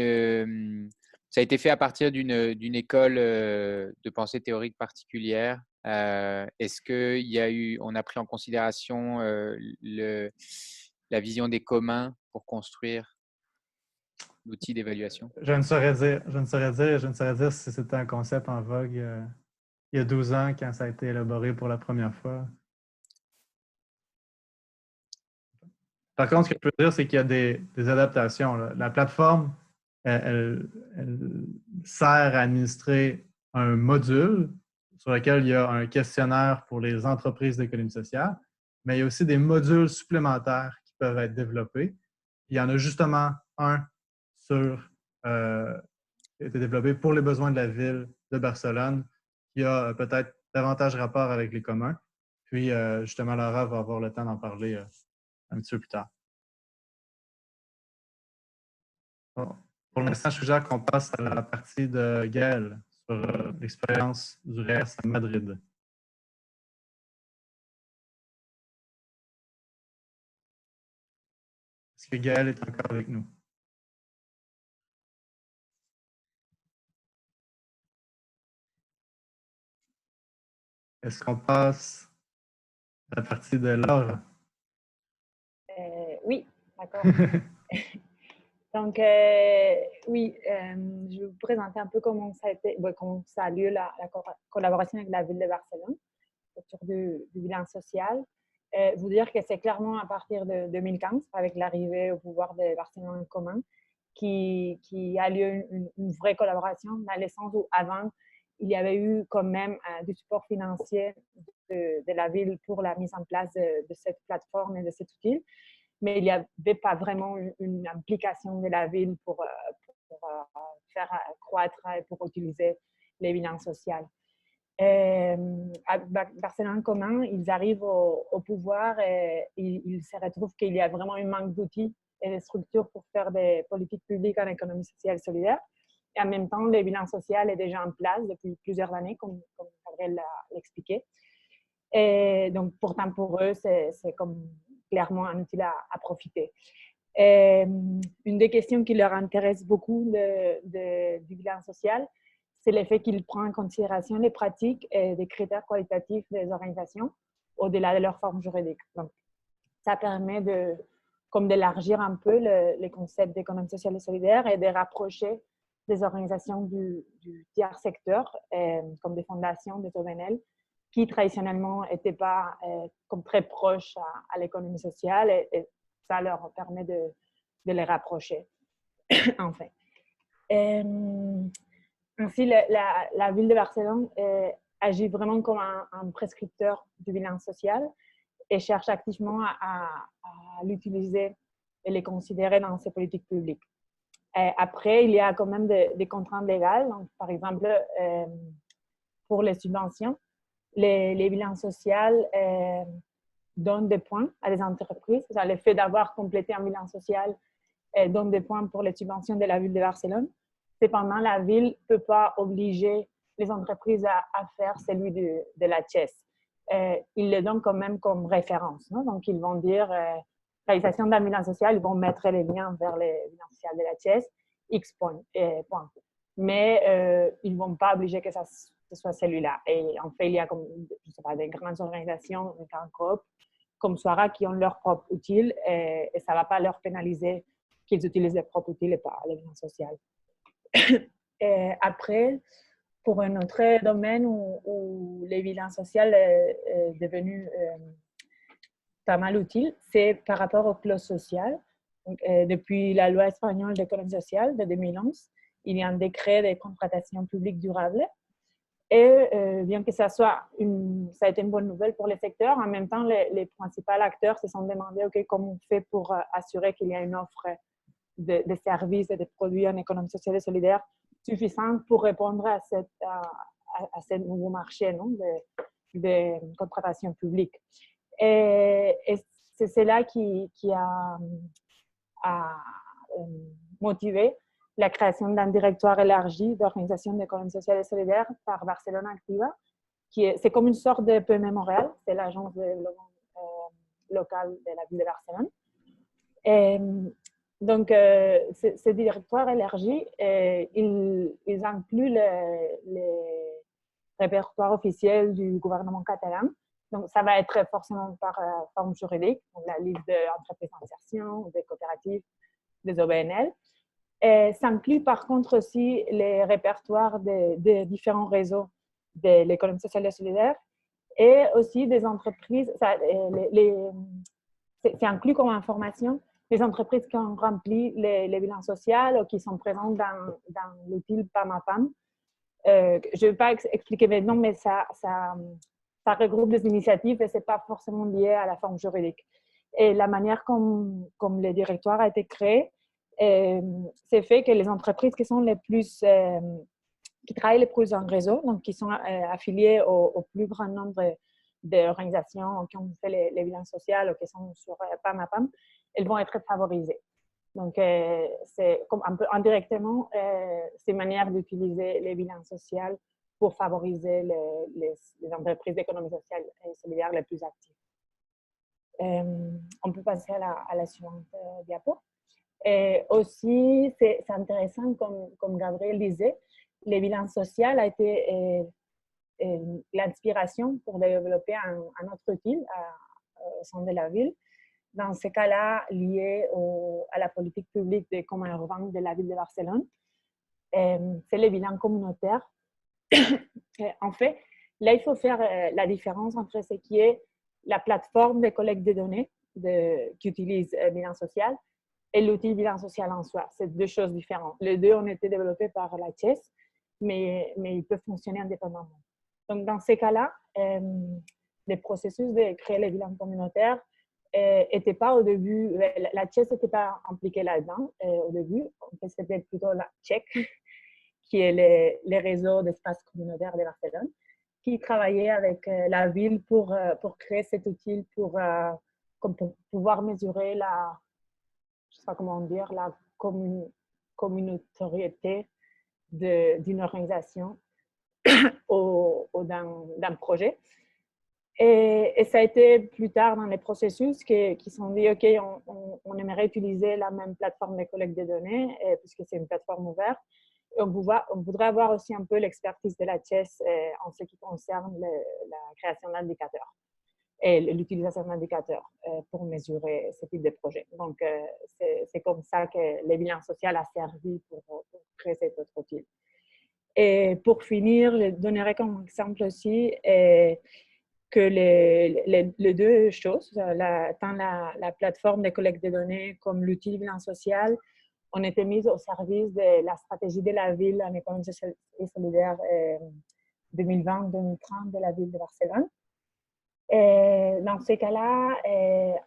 Speaker 16: été fait à partir d'une école de pensée théorique particulière. Est-ce qu'on a pris en considération la vision des communs pour construire l'outil d'évaluation?
Speaker 1: Je ne saurais dire si c'était un concept en vogue il y a 12 ans quand ça a été élaboré pour la première fois. Par contre, ce que je peux dire, c'est qu'il y a des adaptations. Là. La plateforme, elle sert à administrer un module sur lequel il y a un questionnaire pour les entreprises d'économie sociale, mais il y a aussi des modules supplémentaires qui peuvent être développés. Il y en a justement un qui a été développé pour les besoins de la ville de Barcelone, qui a peut-être davantage rapport avec les communs. Puis, justement, Laura va avoir le temps d'en parler un petit peu plus tard. Bon. Pour l'instant, je suggère qu'on passe à la partie de Gaël sur l'expérience du REERS à Madrid. Est-ce que Gaël est encore avec nous? Est-ce qu'on passe à la partie de Laure?
Speaker 12: Oui, d'accord. Donc, oui, je vais vous présenter un peu comment ça a lieu la collaboration avec la ville de Barcelone autour du bilan social. Vous dire que c'est clairement à partir de 2015, avec l'arrivée au pouvoir de Barcelone en commun, qui a lieu une vraie collaboration, dans le sens où avant, il y avait eu quand même du support financier de la ville pour la mise en place de cette plateforme et de cet outil. Mais il n'y avait pas vraiment une implication de la ville pour faire croître et pour utiliser les bilans sociaux. À Barcelone en commun, ils arrivent au pouvoir et ils se retrouvent qu'il y a vraiment un manque d'outils et de structures pour faire des politiques publiques en économie sociale solidaire. Et en même temps, le bilan social est déjà en place depuis plusieurs années, comme Gabriel l'a expliqué. Et donc, pourtant, pour eux, c'est comme clairement un outil à profiter. Et une des questions qui leur intéresse beaucoup du bilan social, c'est le fait qu'il prend en considération les pratiques et des critères qualitatifs des organisations au-delà de leur forme juridique. Donc, ça permet d'élargir un peu les concepts d'économie sociale et solidaire et de rapprocher des organisations du tiers secteur, comme des fondations, des OBNL, qui traditionnellement n'étaient pas comme très proches à l'économie sociale et ça leur permet de les rapprocher, enfin. Ainsi, la ville de Barcelone agit vraiment comme un prescripteur du bilan social et cherche activement à l'utiliser et les considérer dans ses politiques publiques. Après, il y a quand même des contraintes légales. Donc, par exemple, pour les subventions, les bilans sociaux donnent des points à des entreprises. Le fait d'avoir complété un bilan social donne des points pour les subventions de la ville de Barcelone. Cependant, la ville ne peut pas obliger les entreprises à faire celui de la CHES. Ils le donnent quand même comme référence. Non? Donc, ils vont dire réalisation d'un bilan social, ils vont mettre les liens vers les bilans sociaux de la CHES, X points. Mais ils ne vont pas obliger que ce soit celui-là. Et en fait, il y a comme, je sais pas, des grandes organisations, des grands groupes comme Soara qui ont leur propre outil et ça ne va pas leur pénaliser qu'ils utilisent leurs propres outils et pas les bilans sociaux. Après, pour un autre domaine où les bilans sociaux est devenu pas mal utile, c'est par rapport aux clauses sociales. Donc, depuis la loi espagnole d'économie sociale de 2011, il y a un décret de contratation publique durable. Et bien que ça a été une bonne nouvelle pour les secteurs, en même temps, les principaux acteurs se sont demandé comment on fait pour assurer qu'il y a une offre de services et de produits en économie sociale et solidaire suffisante pour répondre à ce nouveau marché de contratation publique. Et c'est cela qui a motivé la création d'un directoire élargi d'organisation d'économie sociale et solidaire par Barcelone Activa. C'est comme une sorte de PME Montréal, c'est l'agence de développement local de la ville de Barcelone. Et donc, ce directoire élargi, ils incluent les répertoires officiels du gouvernement catalan. Donc, ça va être forcément par forme juridique, donc la liste d'entreprises d'insertion, des coopératives, des OBNL. Et ça inclut par contre aussi les répertoires des différents réseaux de l'économie sociale et solidaire et aussi des entreprises, c'est inclus comme information les entreprises qui ont rempli les bilans sociaux ou qui sont présentes dans l'outil PAMAPAM. Je ne vais pas expliquer maintenant, mais ça regroupe des initiatives et ce n'est pas forcément lié à la forme juridique. Et la manière comme le directoire a été créé, c'est fait que les entreprises qui sont les plus, qui travaillent le plus en réseau, donc qui sont affiliées au plus grand nombre d'organisations qui ont fait les bilans sociaux ou qui sont sur PAMAPAM, elles vont être favorisées. Donc, c'est comme un peu indirectement, c'est une manière d'utiliser les bilans sociaux pour favoriser les entreprises d'économie sociale et solidaire les plus actives. On peut passer à la suivante diapo. Et aussi, c'est intéressant, comme Gabriel disait, les bilans sociaux a été l'inspiration pour développer un autre outil au sein de la ville. Dans ce cas-là, lié à la politique publique des communs urbains de la ville de Barcelone, c'est le bilan communautaire. En fait, là, il faut faire la différence entre ce qui est la plateforme de collecte de données qui utilise bilan social et l'outil bilan social en soi. C'est deux choses différentes. Les deux ont été développés par la CHES, mais ils peuvent fonctionner indépendamment. Donc, dans ces cas-là, le processus de créer les bilans communautaires n'était pas au début, la Tchèque n'était pas impliquée là-dedans au début. En fait, c'était plutôt la Tchèque, qui est les réseaux d'espaces communautaires de Barcelone, qui travaillait avec la ville pour créer cet outil pour pouvoir mesurer je sais pas comment dire, la communautariété d'une organisation d'un projet. Et ça a été plus tard dans les processus qui sont dit, OK, on aimerait utiliser la même plateforme de collecte de données, puisque c'est une plateforme ouverte. Et on voudrait avoir aussi un peu l'expertise de la TIES en ce qui concerne la création d'indicateurs et l'utilisation d'indicateurs pour mesurer ce type de projet. Donc, c'est comme ça que le bilan social a servi pour créer cet autre outil. Et pour finir, je donnerai comme exemple aussi que les deux choses, tant la plateforme de collecte de données comme l'outil de bilan social, ont été mises au service de la stratégie de la ville en économie sociale et solidaire 2020-2030 de la ville de Barcelone. Et dans ces cas-là,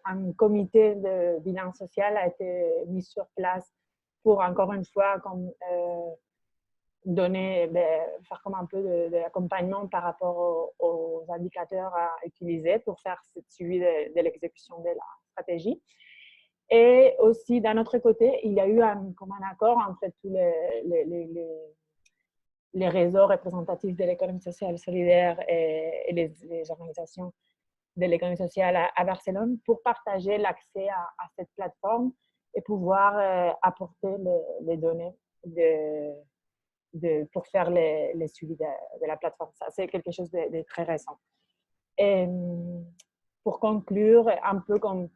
Speaker 12: un comité de bilan social a été mis sur place pour, encore une fois, comme, faire comme un peu d'accompagnement par rapport aux indicateurs à utiliser pour faire ce suivi de l'exécution de la stratégie. Et aussi, d'un autre côté, il y a eu comme un accord entre tous les réseaux représentatifs de l'économie sociale solidaire et les organisations de l'économie sociale à Barcelone pour partager l'accès à cette plateforme et pouvoir apporter les données pour faire les suivis de la plateforme. Ça, c'est quelque chose de très récent. Et pour conclure, un peu comme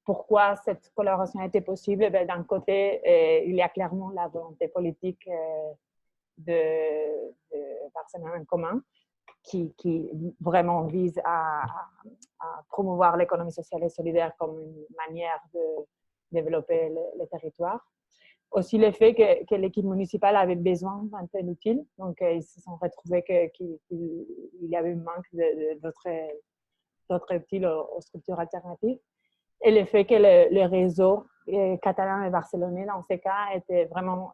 Speaker 12: pourquoi cette collaboration a été possible, d'un côté, il y a clairement la volonté politique de Barcelone en commun qui vraiment vise à promouvoir l'économie sociale et solidaire comme une manière de développer le territoire. Aussi le fait que l'équipe municipale avait besoin d'un tel outil, donc ils se sont retrouvés qu'il y avait un manque d'autres outils aux structures alternatives. Et le fait que le réseau catalan et barcelonais, dans ces cas, était vraiment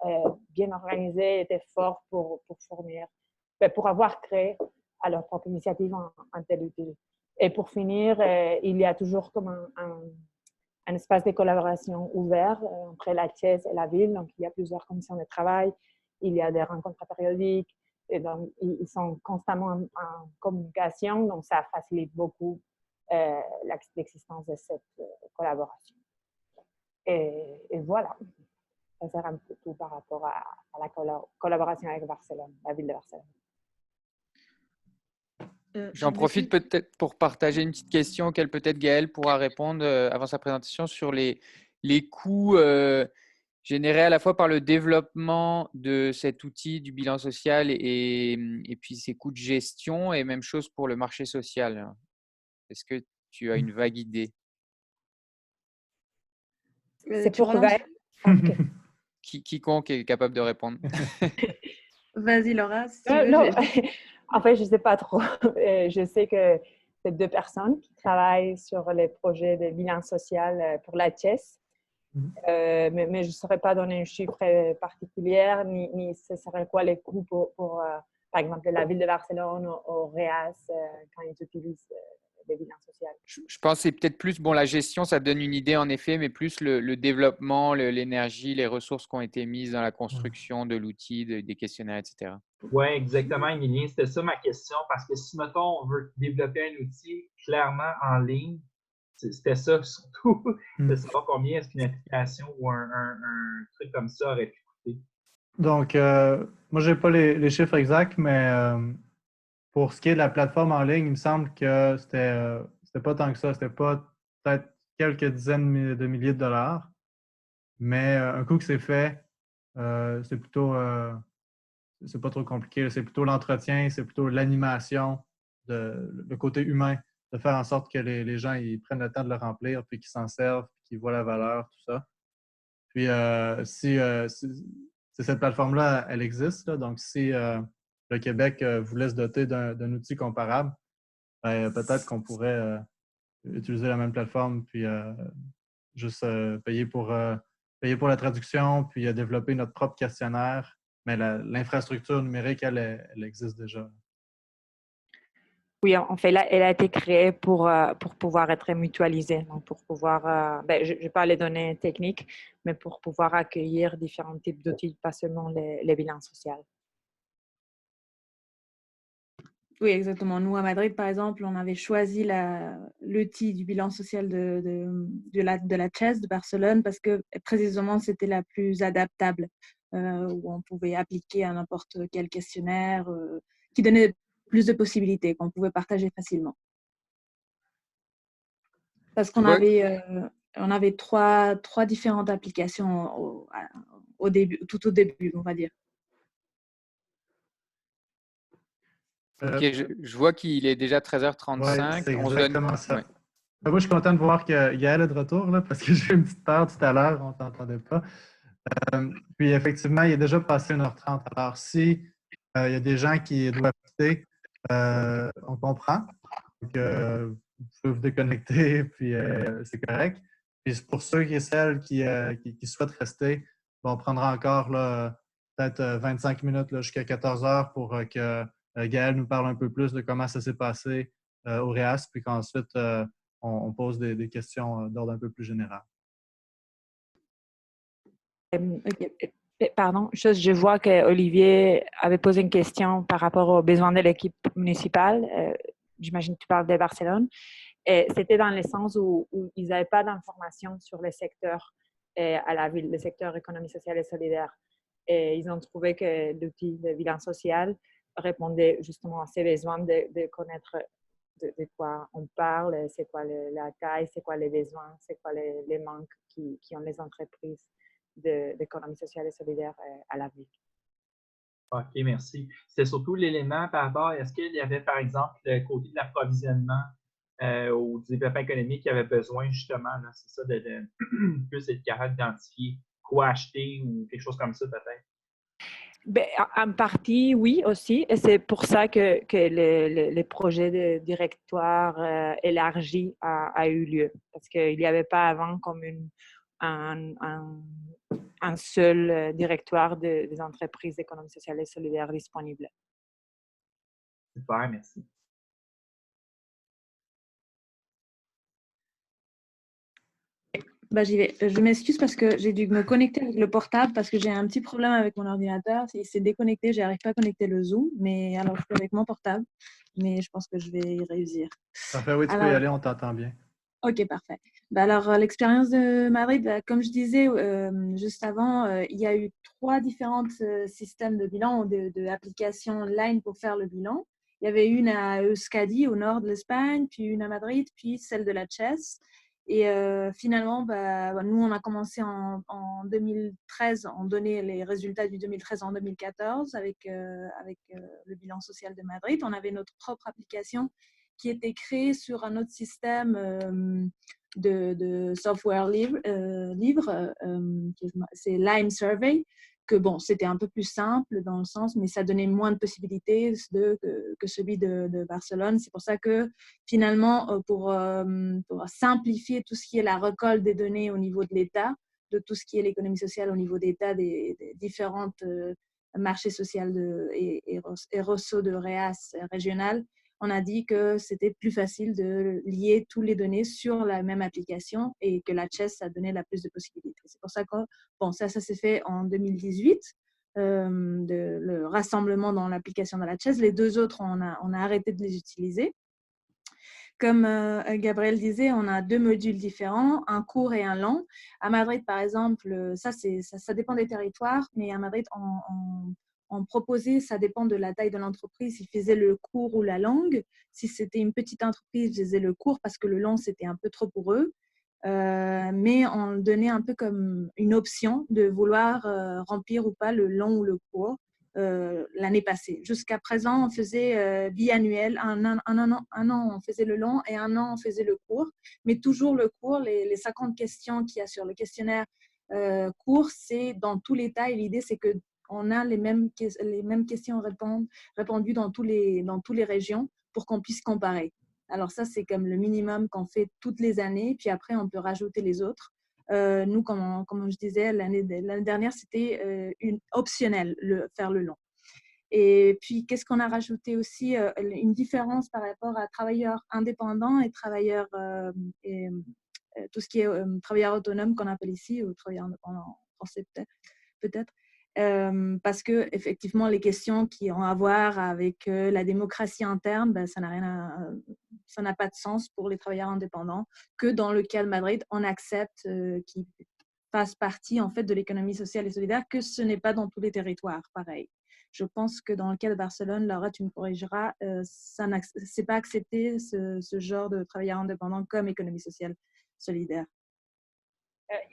Speaker 12: bien organisé, était fort pour fournir, pour avoir créé à leur propre initiative un tel outil. Et pour finir, il y a toujours comme un espace de collaboration ouvert entre la TIES et la ville. Donc, il y a plusieurs commissions de travail, il y a des rencontres périodiques, et donc, ils sont constamment en communication, donc ça facilite beaucoup l'existence de cette collaboration. Et voilà, ça sert un peu tout par rapport à la collaboration avec Barcelone, la ville de Barcelone.
Speaker 16: J'en profite peut-être pour partager une petite question auquel peut-être Gaëlle pourra répondre avant sa présentation sur les coûts générés à la fois par le développement de cet outil du bilan social et puis ses coûts de gestion, et même chose pour le marché social. Est-ce que tu as une vague idée?
Speaker 12: C'est pour Gaëlle.
Speaker 16: Quiconque est capable de répondre.
Speaker 14: Vas-y, Laura. Si tu veux,
Speaker 12: non. En fait, je ne sais pas trop. Je sais que c'est deux personnes qui travaillent sur les projets de bilan social pour la TIES. Mais je ne saurais pas donner un chiffre particulier, ni ce serait quoi les coûts pour par exemple, la ville de Barcelone au REAS quand ils utilisent des bilans sociaux.
Speaker 16: Je pense que c'est peut-être plus, bon, la gestion, ça donne une idée en effet, mais plus le développement, l'énergie, les ressources qui ont été mises dans la construction de l'outil, des questionnaires, etc.
Speaker 3: Oui, exactement, Emilien. C'était ça ma question, parce que si, mettons, on veut développer un outil clairement en ligne, c'était ça surtout, de savoir combien est-ce qu'une application ou un truc comme ça aurait pu coûter.
Speaker 1: Donc, moi, je n'ai pas les chiffres exacts, mais pour ce qui est de la plateforme en ligne, il me semble que c'était pas tant que ça. C'était pas peut-être quelques dizaines de milliers de dollars. Mais un coup que c'est fait, c'est plutôt... c'est pas trop compliqué. C'est plutôt l'entretien, c'est plutôt l'animation, le côté humain, de faire en sorte que les gens ils prennent le temps de le remplir, puis qu'ils s'en servent, puis qu'ils voient la valeur, tout ça. Puis, si cette plateforme-là, elle existe, là, donc si le Québec voulait se doter d'un outil comparable, ben, peut-être qu'on pourrait utiliser la même plateforme, puis juste payer pour la traduction, puis développer notre propre questionnaire. Mais l'infrastructure numérique, elle existe déjà.
Speaker 12: Oui, en fait, elle a été créée pour pouvoir être mutualisée, donc pour pouvoir, je ne vais pas les données techniques, mais pour pouvoir accueillir différents types d'outils, pas seulement les bilans sociaux.
Speaker 14: Oui, exactement. Nous, à Madrid, par exemple, on avait choisi l'outil du bilan social de la CHES de Barcelone parce que précisément, c'était la plus adaptable, où on pouvait appliquer à n'importe quel questionnaire, qui donnait plus de possibilités, qu'on pouvait partager facilement. Parce qu'on avait trois différentes applications au début, tout au début, on va dire.
Speaker 16: Ok, je vois qu'il est déjà 13h35.
Speaker 1: Ouais, c'est
Speaker 16: On se donne...
Speaker 1: exactement ça.
Speaker 16: Ouais.
Speaker 1: Moi, je suis content de voir que Gaël est de retour, là, parce que j'ai eu une petite peur tout à l'heure, on ne t'entendait pas. Puis effectivement, il est déjà passé 1h30. Alors, si il y a des gens qui doivent quitter, on comprend. Donc, vous pouvez vous déconnecter, puis c'est correct. Puis pour ceux et celles qui souhaitent rester, on prendra encore peut-être 25 minutes jusqu'à 14h pour que Gaël nous parle un peu plus de comment ça s'est passé au REAS, puis qu'ensuite on pose des questions d'ordre un peu plus général.
Speaker 12: Pardon, je vois qu'Olivier avait posé une question par rapport aux besoins de l'équipe municipale. J'imagine que tu parles de Barcelone. C'était dans le sens où ils n'avaient pas d'informations sur les secteurs à la ville, le secteur économie sociale et solidaire. Et ils ont trouvé que l'outil de bilan social répondait justement à ces besoins de connaître de quoi on parle, c'est quoi la taille, c'est quoi les besoins, c'est quoi les manques qui ont les entreprises d'économie sociale et solidaire à la ville.
Speaker 3: OK, merci. C'était surtout l'élément par rapport, est-ce qu'il y avait, par exemple, le côté de l'approvisionnement ou du développement économique qui avait besoin, justement, c'est ça, de plus être capable d'identifier quoi acheter ou quelque chose comme ça, peut-être?
Speaker 12: En partie, oui, aussi. Et c'est pour ça que le projet de directoire élargi a eu lieu. Parce qu'il n'y avait pas avant comme un seul directoire des entreprises d'économie sociale et solidaire disponible.
Speaker 3: Super, merci.
Speaker 14: J'y vais. Je m'excuse parce que j'ai dû me connecter avec le portable parce que j'ai un petit problème avec mon ordinateur. Il s'est déconnecté, je n'arrive pas à connecter le Zoom. Mais alors, je suis avec mon portable. Mais je pense que je vais y réussir.
Speaker 1: Parfait, oui, tu peux y aller, on t'entend bien. OK,
Speaker 14: parfait. Alors, l'expérience de Madrid, comme je disais juste avant, il y a eu 3 différents systèmes de bilan ou d'applications online pour faire le bilan. Il y avait une à Euskadi, au nord de l'Espagne, puis une à Madrid, puis celle de la CHES. Et finalement, nous, on a commencé en 2013, on donnait les résultats du 2013 en 2014 avec le bilan social de Madrid. On avait notre propre application qui était créée sur un autre système de software libre, c'est Lime Survey, que bon, c'était un peu plus simple dans le sens, mais ça donnait moins de possibilités que celui de Barcelone. C'est pour ça que finalement, pour simplifier tout ce qui est la récolte des données au niveau de l'État, de tout ce qui est l'économie sociale au niveau d'État, des différentes marchés sociaux et réseaux de REAS régional, on a dit que c'était plus facile de lier toutes les données sur la même application et que la CHES a donné la plus de possibilités. C'est pour ça que ça s'est fait en 2018, le rassemblement dans l'application de la CHES. Les 2 autres, on a arrêté de les utiliser. Comme Gabriel disait, on a 2 modules différents, un court et un long. À Madrid, par exemple, ça dépend des territoires, mais à Madrid, on proposait, ça dépend de la taille de l'entreprise, ils faisaient le court ou la longue. Si c'était une petite entreprise, ils faisaient le court parce que le long, c'était un peu trop pour eux. Mais on donnait un peu comme une option de vouloir remplir ou pas le long ou le court l'année passée. Jusqu'à présent, on faisait biannuel. Un an, on faisait le long et un an, on faisait le court. Mais toujours le court, les 50 questions qu'il y a sur le questionnaire court, c'est dans tous les tas. Et l'idée, c'est que on a les mêmes questions répondues dans toutes les régions pour qu'on puisse comparer.
Speaker 2: Alors ça, c'est comme le minimum qu'on fait toutes les années, puis après, on peut rajouter les autres. Nous, comme je disais, l'année dernière, c'était optionnel, faire le long. Et puis, qu'est-ce qu'on a rajouté aussi? Une différence par rapport à travailleurs indépendants et travailleurs, tout ce qui est travailleurs autonomes qu'on appelle ici, ou travailleurs indépendants en français peut-être. Parce que effectivement, les questions qui ont à voir avec la démocratie interne, ben, ça n'a pas de sens pour les travailleurs indépendants, que dans le cas de Madrid, on accepte qu'ils fassent partie en fait de l'économie sociale et solidaire, que ce n'est pas dans tous les territoires, pareil. Je pense que dans le cas de Barcelone, Laura, tu me corrigeras, c'est pas accepté ce genre de travailleurs indépendants comme économie sociale solidaire.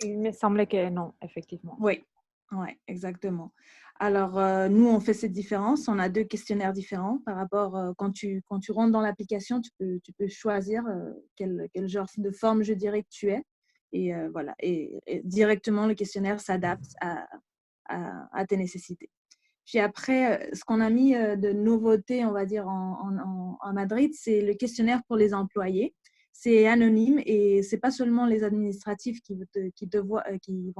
Speaker 12: Il me semblait que non, effectivement.
Speaker 2: Oui, ouais, exactement. Alors, nous, on fait cette différence. On a 2 questionnaires différents par rapport, quand tu rentres dans l'application, tu peux choisir quel genre de forme, je dirais, que tu es. Et voilà. Et directement, le questionnaire s'adapte à tes nécessités. Puis après, ce qu'on a mis de nouveauté, on va dire, en Madrid, c'est le questionnaire pour les employés. C'est anonyme et ce n'est pas seulement les administratifs qui vont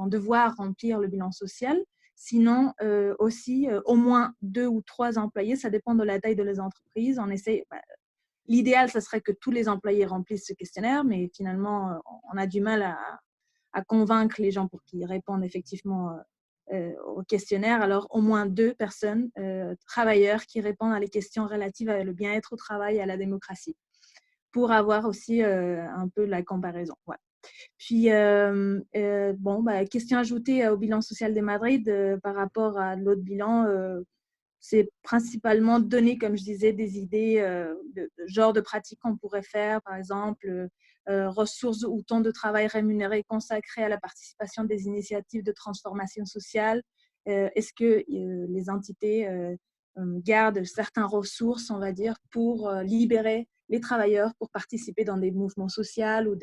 Speaker 2: devoir remplir le bilan social, sinon aussi au moins 2 ou 3 employés. Ça dépend de la taille de les entreprises. On essaie, l'idéal, ce serait que tous les employés remplissent ce questionnaire, mais finalement, on a du mal à convaincre les gens pour qu'ils répondent effectivement au questionnaire. Alors, au moins 2 personnes, travailleurs, qui répondent à les questions relatives au bien-être au travail et à la démocratie, pour avoir aussi un peu la comparaison. Ouais. Puis, question ajoutée au bilan social de Madrid par rapport à l'autre bilan, c'est principalement donner, comme je disais, des idées de genre de pratiques qu'on pourrait faire, par exemple, ressources ou temps de travail rémunéré consacré à la participation des initiatives de transformation sociale. Est-ce que les entités gardent certaines ressources, on va dire, pour libérer les travailleurs pour participer dans des mouvements sociaux ou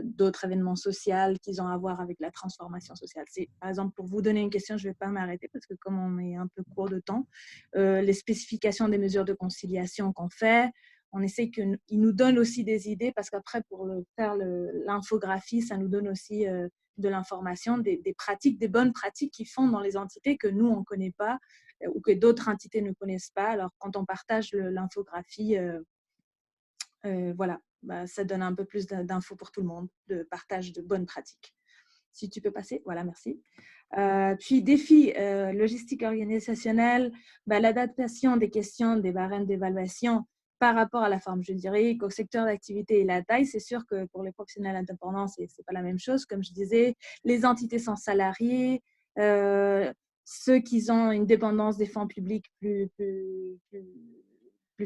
Speaker 2: d'autres événements sociaux qu'ils ont à voir avec la transformation sociale. Par exemple, pour vous donner une question, je ne vais pas m'arrêter parce que comme on est un peu court de temps, les spécifications des mesures de conciliation qu'on fait, on essaie qu'ils nous donnent aussi des idées parce qu'après, pour faire l'infographie, ça nous donne aussi de l'information, des pratiques, des bonnes pratiques qu'ils font dans les entités que nous, on ne connaît pas ou que d'autres entités ne connaissent pas. Alors, quand on partage l'infographie, voilà, ça donne un peu plus d'infos pour tout le monde, de partage de bonnes pratiques. Si tu peux passer, voilà, merci. Puis, défi logistique organisationnel, l'adaptation des questions des barèmes d'évaluation par rapport à la forme juridique, au secteur d'activité et la taille. C'est sûr que pour les professionnels indépendants, ce n'est pas la même chose. Comme je disais, les entités sans salariés, ceux qui ont une dépendance des fonds publics plus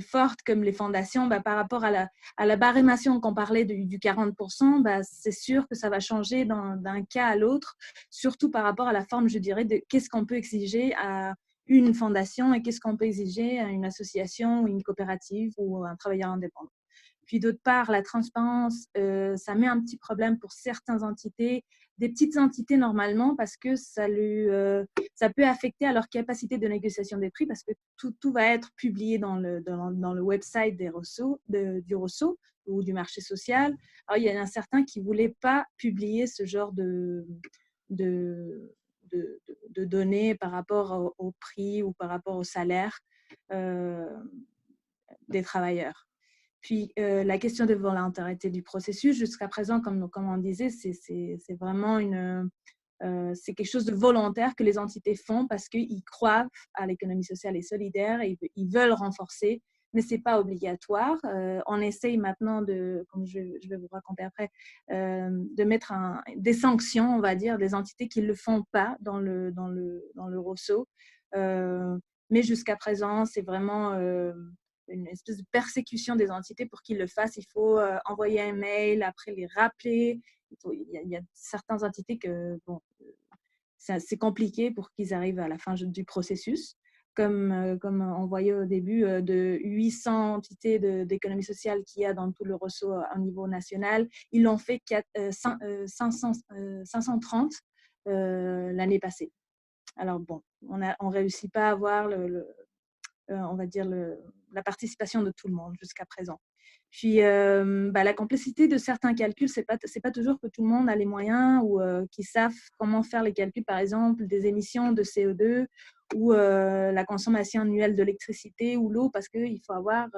Speaker 2: forte, comme les fondations, par rapport à la barémation qu'on parlait du 40%, c'est sûr que ça va changer d'un cas à l'autre, surtout par rapport à la forme, je dirais, de qu'est-ce qu'on peut exiger à une fondation et qu'est-ce qu'on peut exiger à une association ou une coopérative ou un travailleur indépendant. Puis d'autre part, la transparence, ça met un petit problème pour certaines entités, des petites entités normalement, parce que ça peut affecter à leur capacité de négociation des prix, parce que tout va être publié dans le website du ROSSO ou du marché social. Alors, il y en a certains qui ne voulaient pas publier ce genre de données par rapport au prix ou par rapport au salaire des travailleurs. Puis, la question de volontarité du processus, jusqu'à présent, comme on disait, c'est vraiment c'est quelque chose de volontaire que les entités font parce qu'ils croient à l'économie sociale et solidaire et ils veulent renforcer, mais ce n'est pas obligatoire. On essaye maintenant, comme je vais vous raconter après, de mettre des sanctions, on va dire, des entités qui ne le font pas dans le ROSSO. Mais jusqu'à présent, c'est vraiment une espèce de persécution des entités pour qu'ils le fassent. Il faut envoyer un mail, après les rappeler. Il y a certaines entités que c'est compliqué pour qu'ils arrivent à la fin du processus. Comme on voyait au début, de 800 entités d'économie sociale qu'il y a dans tout le ROSSO au niveau national, ils l'ont fait 530 l'année passée. Alors bon, on ne réussit pas à avoir on va dire
Speaker 18: la participation de tout le monde jusqu'à présent. Puis, la complexité de certains calculs, c'est pas toujours que tout le monde a les moyens ou qu'ils savent comment faire les calculs, par exemple, des émissions de CO2 ou la consommation annuelle d'électricité ou l'eau, parce qu'il faut avoir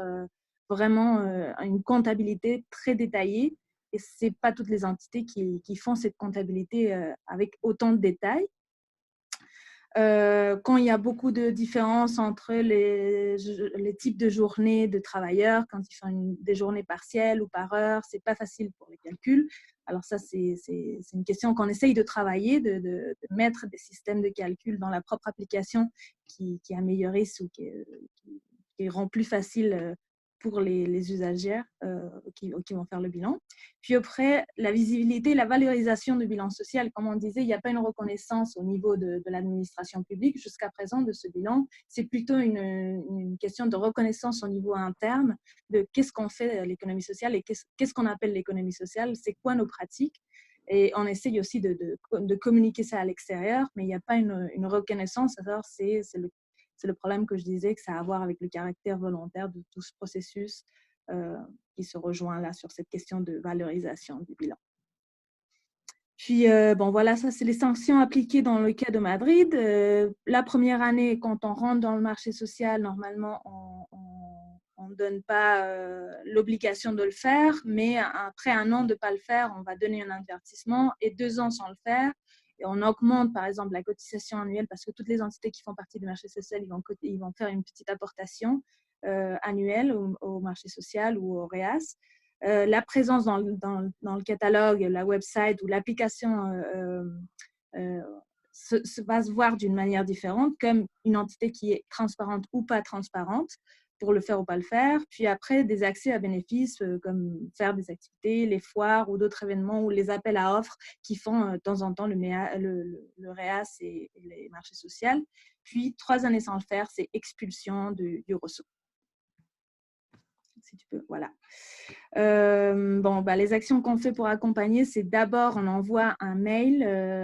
Speaker 18: vraiment une comptabilité très détaillée. Et ce n'est pas toutes les entités qui font cette comptabilité avec autant de détails. Quand il y a beaucoup de différences entre les types de journées de travailleurs, quand ils font des journées partielles ou par heure, ce n'est pas facile pour les calculs. Alors ça, c'est une question qu'on essaye de travailler, de mettre des systèmes de calcul dans la propre application qui améliorissent ou qui rend plus facile pour les usagers qui vont faire le bilan. Puis après, la visibilité, la valorisation du bilan social, comme on disait, il n'y a pas une reconnaissance au niveau de l'administration publique jusqu'à présent de ce bilan. C'est plutôt une question de reconnaissance au niveau interne de qu'est-ce qu'on fait l'économie sociale et qu'est-ce qu'on appelle l'économie sociale, c'est quoi nos pratiques. Et on essaye aussi de communiquer ça à l'extérieur, mais il n'y a pas une reconnaissance. Alors, c'est le problème que je disais, que ça a à voir avec le caractère volontaire de tout ce processus qui se rejoint là sur cette question de valorisation du bilan. Puis, voilà, ça, c'est les sanctions appliquées dans le cas de Madrid. La première année, quand on rentre dans le marché social, normalement, on ne donne pas l'obligation de le faire, mais après un an de ne pas le faire, on va donner un avertissement et 2 ans sans le faire. Et on augmente, par exemple, la cotisation annuelle parce que toutes les entités qui font partie du marché social, ils vont faire une petite apportation annuelle au marché social ou au REAS. La présence dans le catalogue, la website ou l'application va se voir d'une manière différente, comme une entité qui est transparente ou pas transparente, pour le faire ou pas le faire. Puis après, des accès à bénéfices comme faire des activités, les foires ou d'autres événements ou les appels à offres qui font de temps en temps le REAS et les marchés sociaux. Puis 3 années sans le faire, c'est expulsion du ressort. Si tu peux, voilà. Les actions qu'on fait pour accompagner, c'est d'abord, on envoie un mail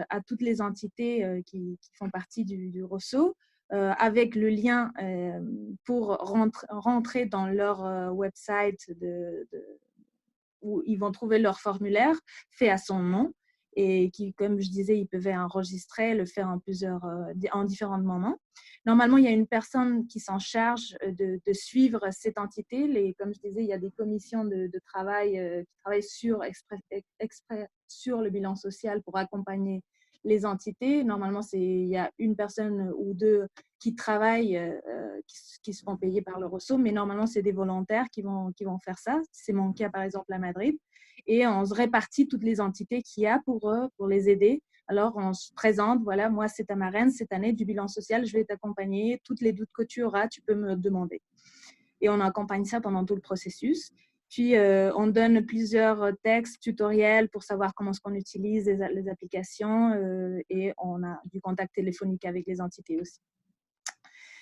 Speaker 18: à toutes les entités qui font partie du ROSO avec le lien pour rentrer dans leur website où ils vont trouver leur formulaire fait à son nom et qui, comme je disais, ils peuvent enregistrer, le faire en différents moments. Normalement, il y a une personne qui s'en charge de suivre cette entité. Comme je disais, il y a des commissions de travail qui travaillent sur le bilan social pour accompagner les entités. Normalement, il y a une personne ou 2 qui travaillent, qui seront payés par le ROSO, mais normalement, c'est des volontaires qui vont faire ça. C'est mon cas, par exemple, à Madrid. Et on se répartit toutes les entités qu'il y a pour eux, pour les aider. Alors, on se présente, voilà, moi, c'est ta marraine cette année du bilan social, je vais t'accompagner. Toutes les doutes que tu auras, tu peux me demander. Et on accompagne ça pendant tout le processus. Puis, on donne plusieurs textes, tutoriels pour savoir comment est-ce qu'on utilise les applications et on a du contact téléphonique avec les entités aussi.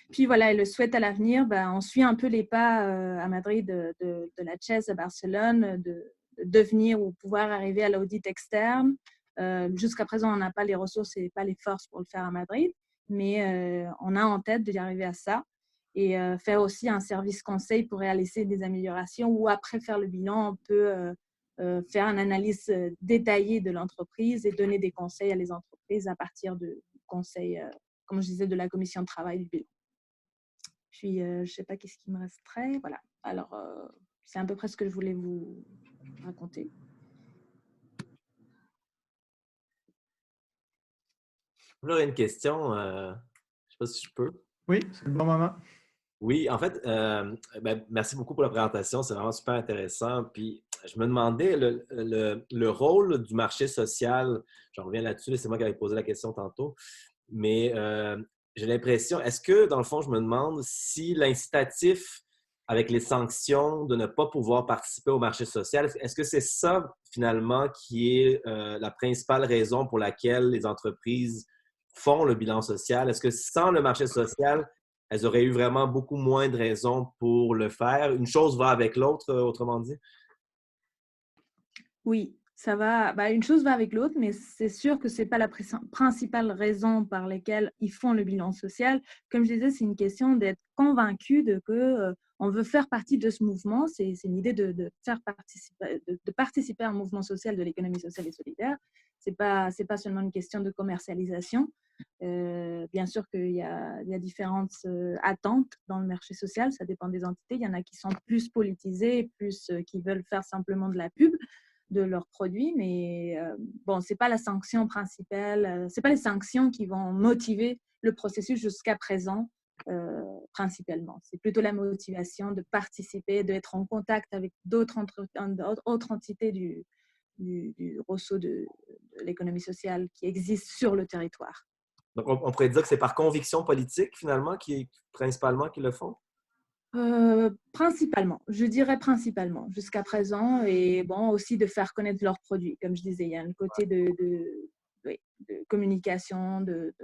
Speaker 18: Puis voilà, le souhait à l'avenir, on suit un peu les pas à Madrid de la CHES à Barcelone, de devenir ou pouvoir arriver à l'audit externe. Jusqu'à présent, on n'a pas les ressources et pas les forces pour le faire à Madrid, mais on a en tête d'y arriver à ça et faire aussi un service conseil pour réaliser des améliorations ou après faire le bilan, on peut faire une analyse détaillée de l'entreprise et donner des conseils à les entreprises à partir de conseils, comme je disais, de la commission de travail du bilan. Puis, je ne sais pas qu'est-ce qui me resterait. Voilà. Alors, c'est à peu près ce que je voulais vous raconter.
Speaker 17: J'aurais une question. Je ne sais pas si je peux.
Speaker 1: Oui, c'est le bon moment.
Speaker 17: Oui, en fait, merci beaucoup pour la présentation. C'est vraiment super intéressant. Puis, je me demandais le rôle du marché social. J'en reviens là-dessus. C'est moi qui avais posé la question tantôt. Mais j'ai l'impression, est-ce que, dans le fond, je me demande si l'incitatif avec les sanctions de ne pas pouvoir participer au marché social, est-ce que c'est ça, finalement, qui est la principale raison pour laquelle les entreprises font le bilan social? Est-ce que sans le marché social, elles auraient eu vraiment beaucoup moins de raisons pour le faire? Une chose va avec l'autre, autrement dit?
Speaker 18: Oui. Ça va, une chose va avec l'autre, mais c'est sûr que ce n'est pas la principale raison par laquelle ils font le bilan social. Comme je disais, c'est une question d'être convaincu de que on veut faire partie de ce mouvement. C'est l'idée de participer à un mouvement social de l'économie sociale et solidaire. C'est pas seulement une question de commercialisation. Bien sûr qu'il y a différentes attentes dans le marché social, ça dépend des entités. Il y en a qui sont plus politisées, plus qui veulent faire simplement de la pub de leurs produits, mais bon, c'est pas la sanction principale, c'est pas les sanctions qui vont motiver le processus jusqu'à présent principalement. C'est plutôt la motivation de participer, d'être en contact avec d'autres entités du ressaut de l'économie sociale qui existent sur le territoire.
Speaker 17: Donc, on pourrait dire que c'est par conviction politique, finalement, principalement, qu'ils le font?
Speaker 18: Principalement, je dirais principalement, jusqu'à présent, et bon, aussi de faire connaître leurs produits. Comme je disais, il y a un côté de communication de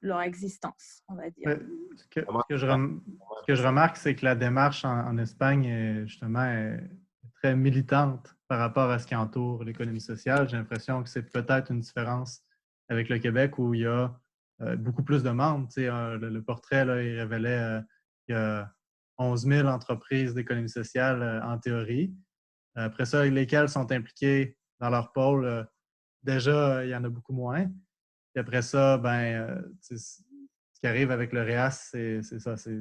Speaker 18: leur existence, on va dire.
Speaker 1: Ce que je remarque, c'est que la démarche en Espagne est justement très militante par rapport à ce qui entoure l'économie sociale. J'ai l'impression que c'est peut-être une différence avec le Québec où il y a beaucoup plus de membres. Tu sais, le portrait, là, il révélait qu'il y a 11 000 entreprises d'économie sociale en théorie. Après ça, lesquelles sont impliquées dans leur pôle, déjà, il y en a beaucoup moins. Puis après ça, ce qui arrive avec le REAS, c'est ça. C'est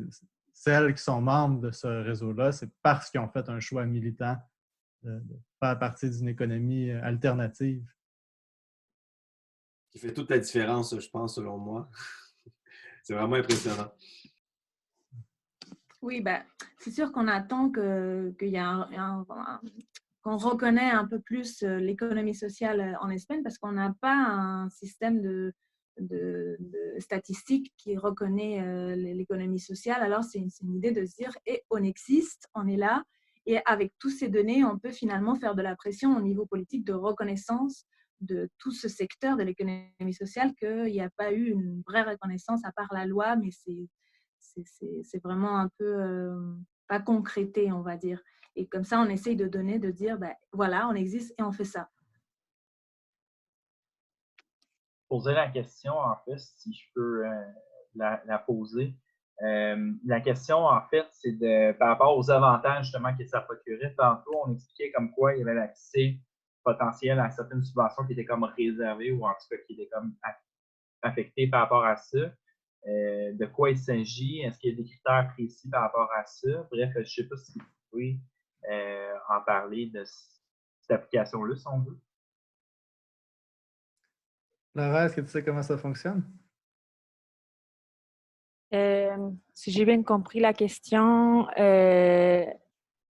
Speaker 1: celles qui sont membres de ce réseau-là, c'est parce qu'ils ont fait un choix militant de faire partie d'une économie alternative.
Speaker 17: Qui fait toute la différence, je pense, selon moi. C'est vraiment impressionnant.
Speaker 18: Oui, c'est sûr qu'on attend qu'on reconnaît un peu plus l'économie sociale en Espagne parce qu'on n'a pas un système de statistiques qui reconnaît l'économie sociale. Alors, c'est une idée de se dire, on existe, on est là, et avec toutes ces données, on peut finalement faire de la pression au niveau politique de reconnaissance de tout ce secteur de l'économie sociale, qu'il n'y a pas eu une vraie reconnaissance à part la loi, mais c'est vraiment un peu pas concrété, on va dire. Et comme ça, on essaye de donner, de dire, voilà, on existe et on fait ça.
Speaker 3: Poser la question, en fait, si je peux la poser. La question, en fait, c'est par rapport aux avantages, justement, que ça procurait. Tantôt, on expliquait comme quoi il y avait l'accès potentiel à certaines subventions qui étaient comme réservées ou en tout cas qui étaient comme affectées par rapport à ça. De quoi il s'agit? Est-ce qu'il y a des critères précis par rapport à ça? Bref, je ne sais pas si vous pouvez en parler de cette application-là, si on veut.
Speaker 1: Laura, est-ce que tu sais comment ça fonctionne?
Speaker 12: Si j'ai bien compris la question,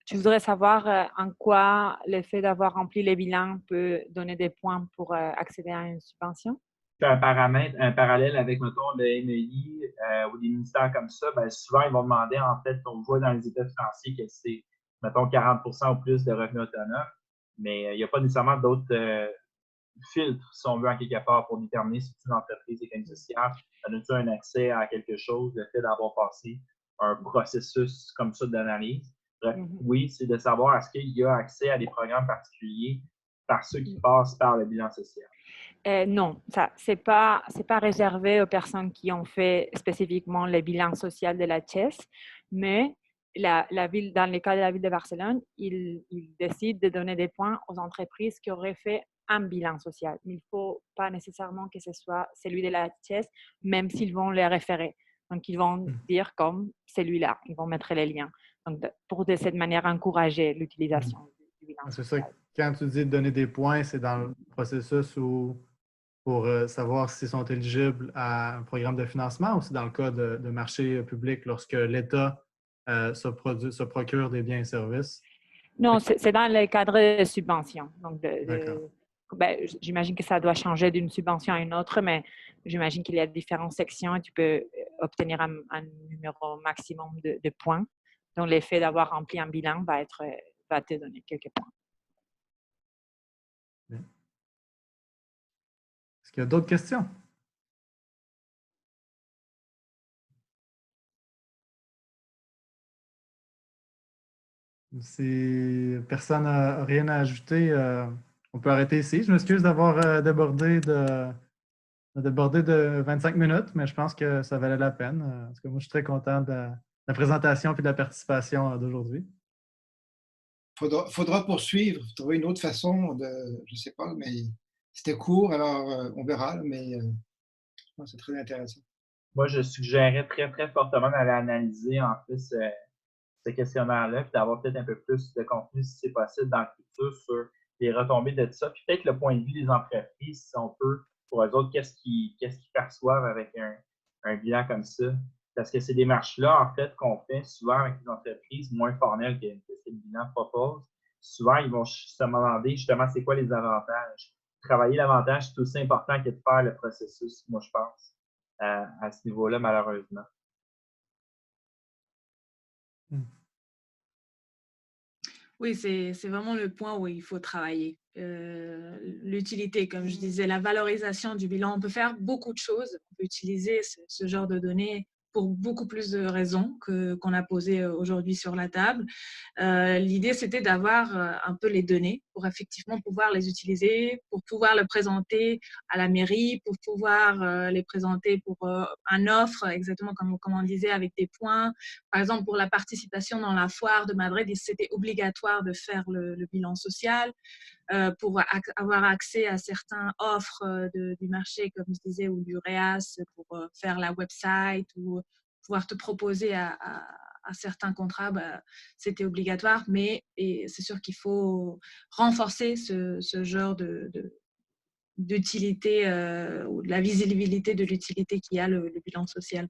Speaker 12: tu voudrais savoir en quoi le fait d'avoir rempli les bilans peut donner des points pour accéder à une subvention?
Speaker 3: Un parallèle avec, mettons, le MEI ou des ministères comme ça, souvent, ils vont demander, en fait, on voit dans les états financiers que c'est, mettons, 40% ou plus de revenus autonomes, mais il n'y a pas nécessairement d'autres filtres, si on veut, en quelque part, pour déterminer si c'est une entreprise d'économie sociale. As-tu un accès à quelque chose, le fait d'avoir passé un processus comme ça d'analyse? Bref, oui, c'est de savoir est-ce qu'il y a accès à des programmes particuliers par ceux qui passent par le bilan social.
Speaker 12: Non, c'est pas réservé aux personnes qui ont fait spécifiquement le bilan social de la TIES, mais la ville, dans le cas de la ville de Barcelone, ils décident de donner des points aux entreprises qui auraient fait un bilan social. Il ne faut pas nécessairement que ce soit celui de la TIES, même s'ils vont les référer. Donc, ils vont dire comme celui-là, ils vont mettre les liens. Donc, pour de cette manière encourager l'utilisation du bilan social.
Speaker 1: C'est ça, quand tu dis de donner des points, c'est dans le processus pour savoir s'ils sont éligibles à un programme de financement ou c'est dans le cas de marché public lorsque l'État se procure des biens et services?
Speaker 12: Non, c'est dans le cadre de subventions. Donc, j'imagine que ça doit changer d'une subvention à une autre, mais j'imagine qu'il y a différentes sections et tu peux obtenir un numéro maximum de points. Donc, l'effet d'avoir rempli un bilan va te donner quelques points.
Speaker 1: Bien. Est-ce qu'il y a d'autres questions? Si personne n'a rien à ajouter, on peut arrêter ici. Je m'excuse d'avoir débordé de 25 minutes, mais je pense que ça valait la peine. En tout cas, moi, je suis très content la présentation et de la participation d'aujourd'hui.
Speaker 8: Faudra poursuivre, trouver une autre façon de, je sais pas, mais c'était court, alors on verra, mais je pense que c'est très intéressant.
Speaker 3: Moi, je suggérerais très, très fortement d'aller analyser en fait ce questionnaire-là, puis d'avoir peut-être un peu plus de contenu, si c'est possible, dans le futur sur les retombées de tout ça. Puis peut-être le point de vue des entreprises, si on peut, pour eux autres, qu'est-ce qu'ils perçoivent avec un bilan comme ça. Parce que ces démarches-là, en fait, qu'on fait souvent avec les entreprises moins formelles que ce que le bilan propose, souvent, ils vont se demander justement c'est quoi les avantages. Travailler l'avantage, c'est aussi important que de faire le processus, moi, je pense, à ce niveau-là, malheureusement.
Speaker 18: Oui, c'est vraiment le point où il faut travailler. L'utilité, comme je disais, la valorisation du bilan. On peut faire beaucoup de choses. On peut utiliser ce genre de données pour beaucoup plus de raisons qu'on a posées aujourd'hui sur la table. L'idée, c'était d'avoir un peu les données pour effectivement pouvoir les utiliser, pour pouvoir le présenter à la mairie, pour pouvoir les présenter pour un offre, exactement comme on disait, avec des points. Par exemple, pour la participation dans la foire de Madrid, c'était obligatoire de faire le bilan social. Pour avoir accès à certaines offres du marché, comme je disais, ou du REAS, pour faire la website ou pouvoir te proposer à certains contrats, c'était obligatoire, mais c'est sûr qu'il faut renforcer ce genre d'utilité ou de la visibilité de l'utilité qu'il y a le bilan social.